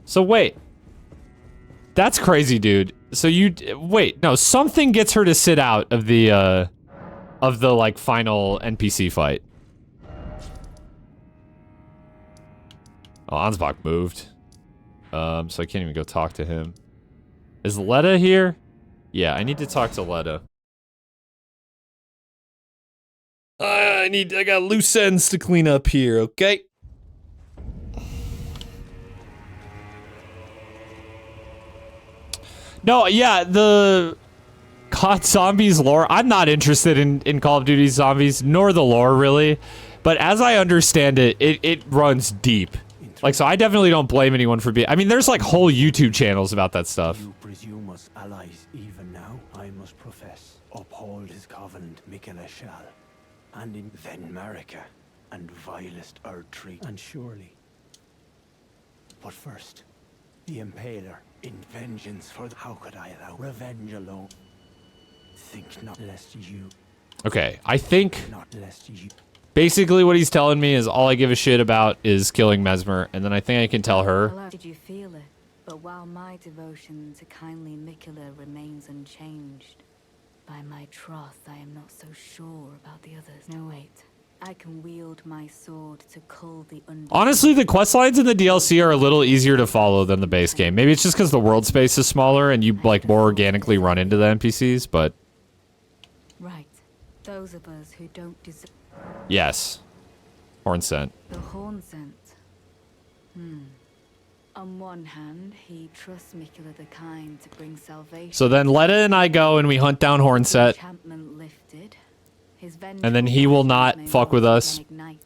So wait. That's crazy, dude. So you... Wait, no. Something gets her to sit out of the, like, final NPC fight. Oh, Ansbach moved. So I can't even go talk to him. Is Letta here? Yeah, I need to talk to Letta. I got loose ends to clean up here, okay? No, yeah, the COD Zombies lore, I'm not interested in Call of Duty Zombies, nor the lore, really. But as I understand it, it runs deep. Like, so I definitely don't blame anyone for being... I mean, there's, like, whole YouTube channels about that stuff. You presume us allies even now? I must profess, uphold his covenant, Mikola shall. And in then Marika, and vilest Erdtree, and surely. But first, the Impaler, in vengeance for the... How could I allow revenge alone? Think not lest you... Okay, I think... Not lest you... Basically, what he's telling me is all I give a shit about is killing Mesmer, and then I think I can tell her. Did you feel it? But while my devotion to kindly Mikola remains unchanged, by my troth, I am not so sure about the others. No, wait. I can wield my sword to cull the Honestly, the quest lines in the DLC are a little easier to follow than the base game. Maybe it's just because the world space is smaller and you, like, more organically run into the NPCs, but... Right. Those of us who don't deserve... Yes. Horn scent. The horn scent. On one hand, he trusts Mikula the Kind to bring salvation. So then Letta and I go and we hunt down Hornset. Enchantment lifted. His And then he will not fuck with us. Ignite.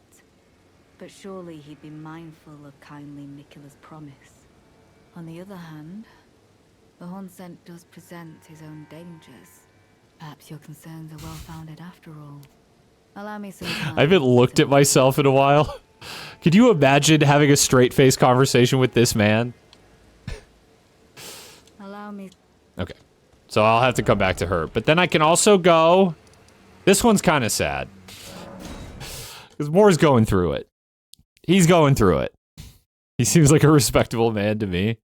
But surely he'd be mindful of kindly Mikula's promise. On the other hand, the Hornsent does present his own dangers. Perhaps your concerns are well-founded after all. Allow me some time. I haven't looked at myself in a while. Could you imagine having a straight-faced conversation with this man? Allow me. Okay. So I'll have to come back to her. But then I can also go... This one's kind of sad. Because Moore's going through it. He's going through it. He seems like a respectable man to me.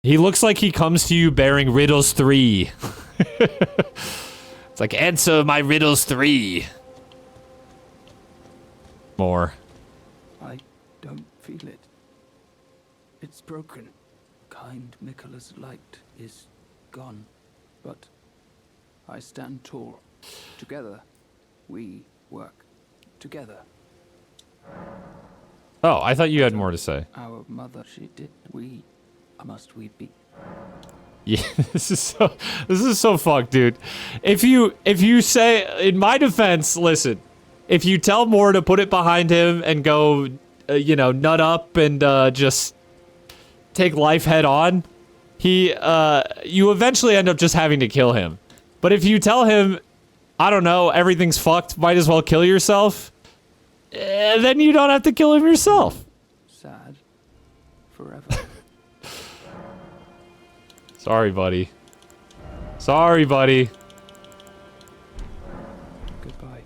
He looks like he comes to you bearing riddles 3. It's like, answer my riddles 3. More. I don't feel it. It's broken. Kind Mikula's light is gone. But I stand tall. Together, we work. Together. Oh, I thought you had more to say. Our mother, she did. Must we be? Yeah, this is so fucked, dude. If you say, in my defense, listen, if you tell Moore to put it behind him and go, nut up and just take life head on, you eventually end up just having to kill him. But if you tell him, I don't know, everything's fucked, might as well kill yourself, then you don't have to kill him yourself. Sad. Forever. Sorry, buddy. Sorry, buddy. Goodbye.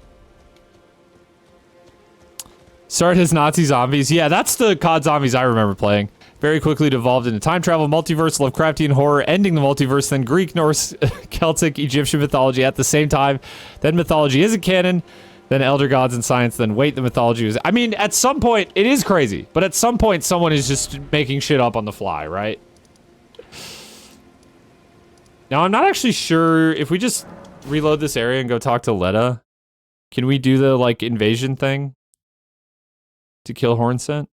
Started as Nazi zombies. Yeah, that's the COD zombies I remember playing. Very quickly devolved into time travel, multiverse, Lovecraftian horror, ending the multiverse, then Greek, Norse, Celtic, Egyptian mythology at the same time. Then mythology isn't canon. Then elder gods and science. Then wait, the mythology was... I mean, at some point, it is crazy. But at some point, someone is just making shit up on the fly, right? Now, I'm not actually sure if we just reload this area and go talk to Letta. Can we do the, like, invasion thing? To kill Hornsent?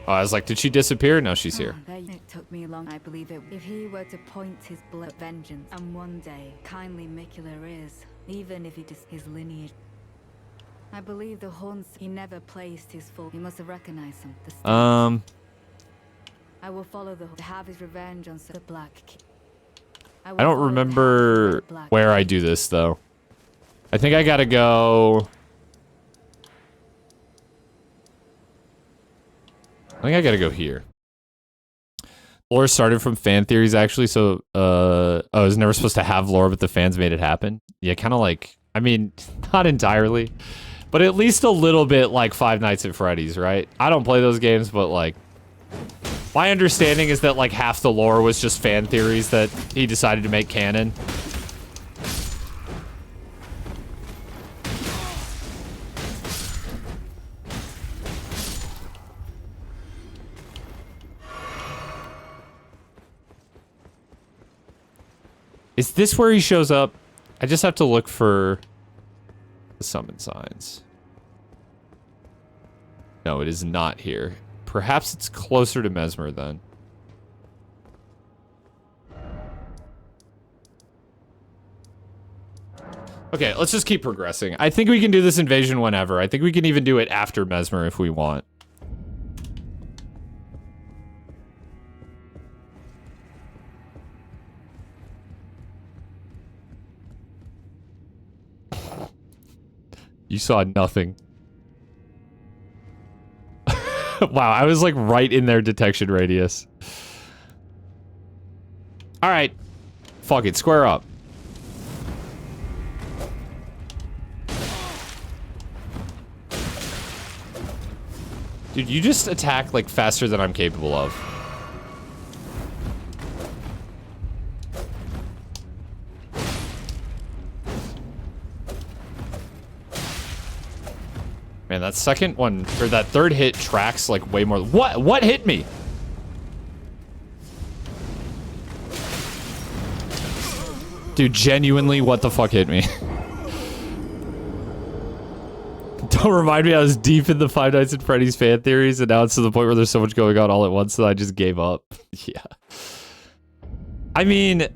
Oh, I was like, did she disappear? No, she's here. It took me long, I believe it. If he were to point his blood vengeance, and one day, kindly Mikula is, even if he just his lineage. I believe the Horns, he never placed his full, he must have recognized him. I will follow to have his revenge on the Black King. I don't remember where I do this, though. I think I gotta go... I think I gotta go here. Lore started from fan theories, actually, so, I was never supposed to have lore, but the fans made it happen. Yeah, kind of like... I mean, not entirely, but at least a little bit like Five Nights at Freddy's, right? I don't play those games, but, like... My understanding is that, like, half the lore was just fan theories that he decided to make canon. Is this where he shows up? I just have to look for the summon signs. No, it is not here. Perhaps it's closer to Mesmer then. Okay, let's just keep progressing. I think we can do this invasion whenever. I think we can even do it after Mesmer if we want. You saw nothing. Wow, I was like right in their detection radius. Alright. Fuck it, square up. Dude, you just attack like faster than I'm capable of. Man, that second one, or that third hit tracks like way more. What hit me? Dude, genuinely, what the fuck hit me? Don't remind me I was deep in the Five Nights at Freddy's fan theories, and now it's to the point where there's so much going on all at once that I just gave up. Yeah. I mean,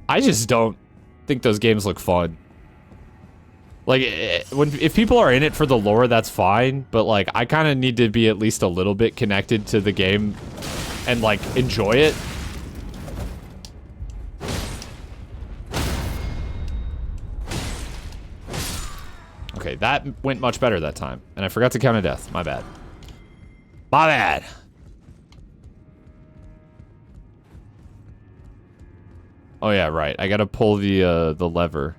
I just don't think those games look fun. Like, if people are in it for the lore, that's fine, but like, I kind of need to be at least a little bit connected to the game and like, enjoy it. Okay, that went much better that time. And I forgot to count a death. My bad. My bad. Oh yeah, right. I gotta pull the lever.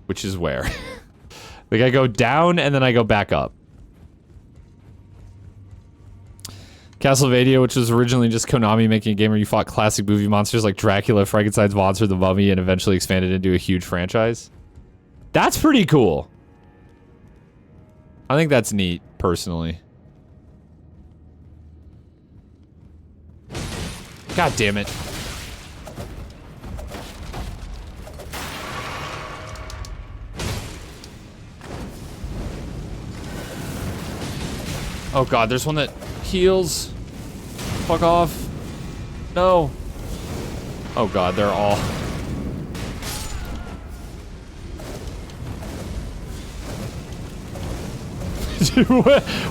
Which is where? Like, I go down and then I go back up. Castlevania, which was originally just Konami making a game where you fought classic movie monsters like Dracula, Frankenstein's monster, the Mummy, and eventually expanded into a huge franchise. That's pretty cool. I think that's neat, personally. God damn it. Oh god, there's one that heals. Fuck off. No. Oh god, they're all...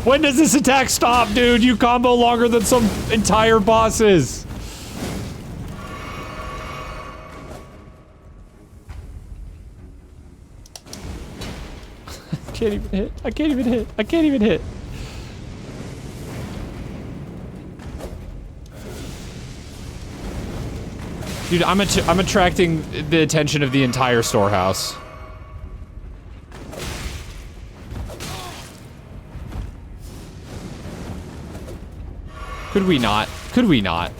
When does this attack stop, dude? You combo longer than some entire bosses. I can't even hit. I can't even hit. I can't even hit. Dude, I'm attracting the attention of the entire storehouse. Could we not? Could we not?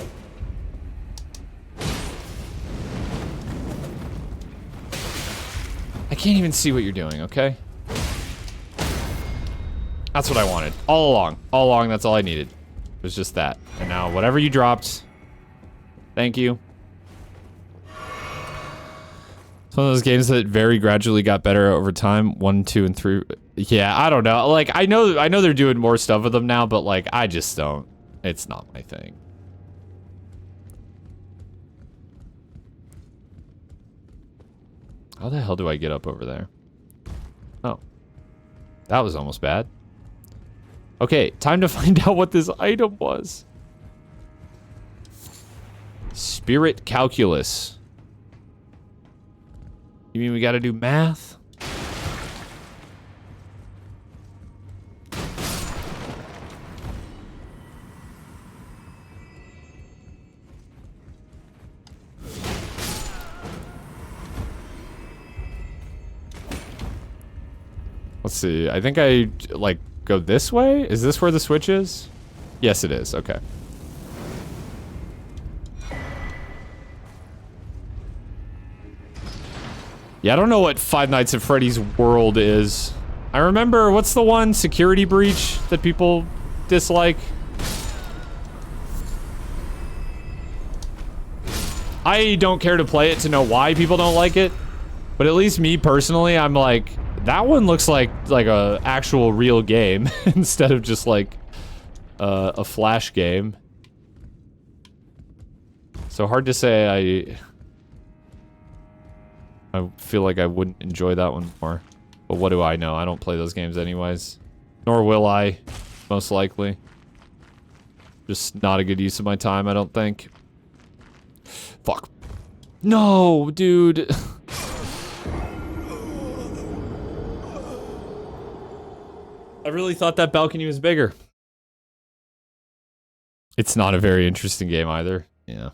I can't even see what you're doing, okay? That's what I wanted. All along. All along, that's all I needed. It was just that. And now, whatever you dropped, thank you. It's one of those games that very gradually got better over time. 1, 2, and 3. Yeah, I don't know. Like, I know they're doing more stuff with them now, but like, I just don't. It's not my thing. How the hell do I get up over there? Oh. That was almost bad. Okay, time to find out what this item was. Spirit calculus. You mean we gotta do math? Let's see. I think I, like, go this way? Is this where the switch is? Yes, it is. Okay. Yeah, I don't know what Five Nights at Freddy's world is. I remember, what's the one? Security breach that people dislike? I don't care to play it to know why people don't like it. But at least me personally, I'm like, that one looks like a actual real game instead of just like a Flash game. So hard to say I feel like I wouldn't enjoy that one more. But what do I know? I don't play those games anyways. Nor will I, most likely. Just not a good use of my time, I don't think. Fuck. No, dude. I really thought that balcony was bigger. It's not a very interesting game either. Yeah.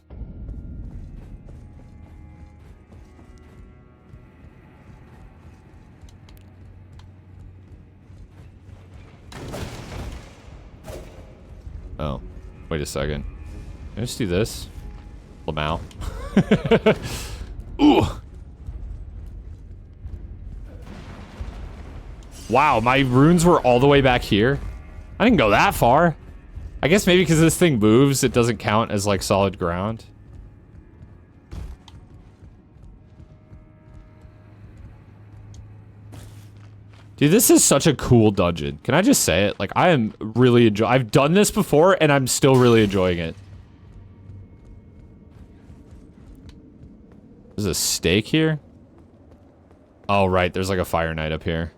Oh, wait a second. Can I just do this? Lamau. Ooh. Wow, my runes were all the way back here. I didn't go that far. I guess maybe because this thing moves, it doesn't count as like solid ground. Dude, this is such a cool dungeon. Can I just say it? Like, I am really enjoying. I've done this before, and I'm still really enjoying it. There's a stake here. Oh, right. There's like a fire knight up here.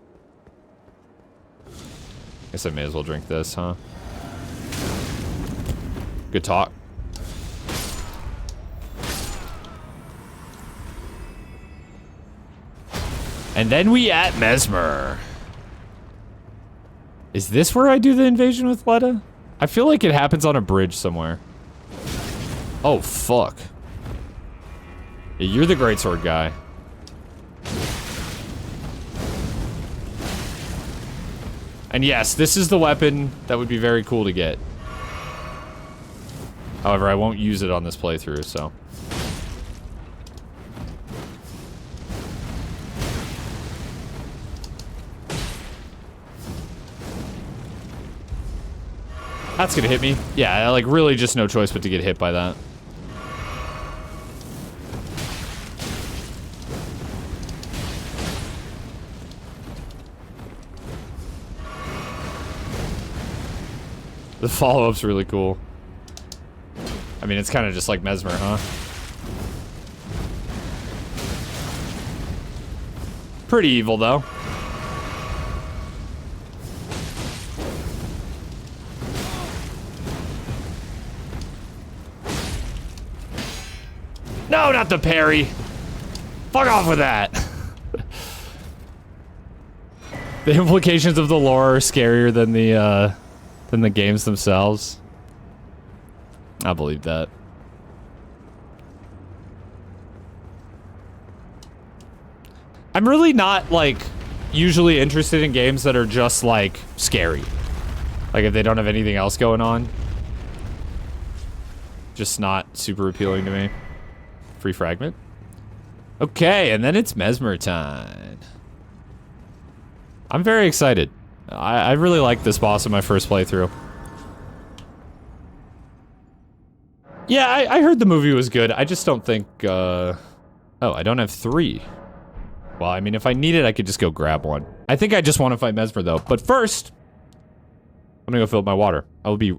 Guess I may as well drink this, huh? Good talk. And then we at Mesmer. Is this where I do the invasion with Letta? I feel like it happens on a bridge somewhere. Oh, fuck. Yeah, you're the greatsword guy. And yes, this is the weapon that would be very cool to get. However, I won't use it on this playthrough, so. That's gonna hit me. Yeah, like really just no choice but to get hit by that. The follow-up's really cool. I mean, it's kind of just like Mesmer, huh? Pretty evil, though. No, not the parry. Fuck off with that. The implications of the lore are scarier than the games themselves. I believe that. I'm really not, like, usually interested in games that are just, like, scary. Like, if they don't have anything else going on. Just not super appealing to me. Free fragment. Okay, and then it's Mesmer time. I'm very excited. I really liked this boss in my first playthrough. Yeah, I heard the movie was good. I just don't think, oh, I don't have 3. Well, I mean, if I need it, I could just go grab one. I think I just want to fight Mesmer, though. But first, I'm gonna go fill up my water. I will be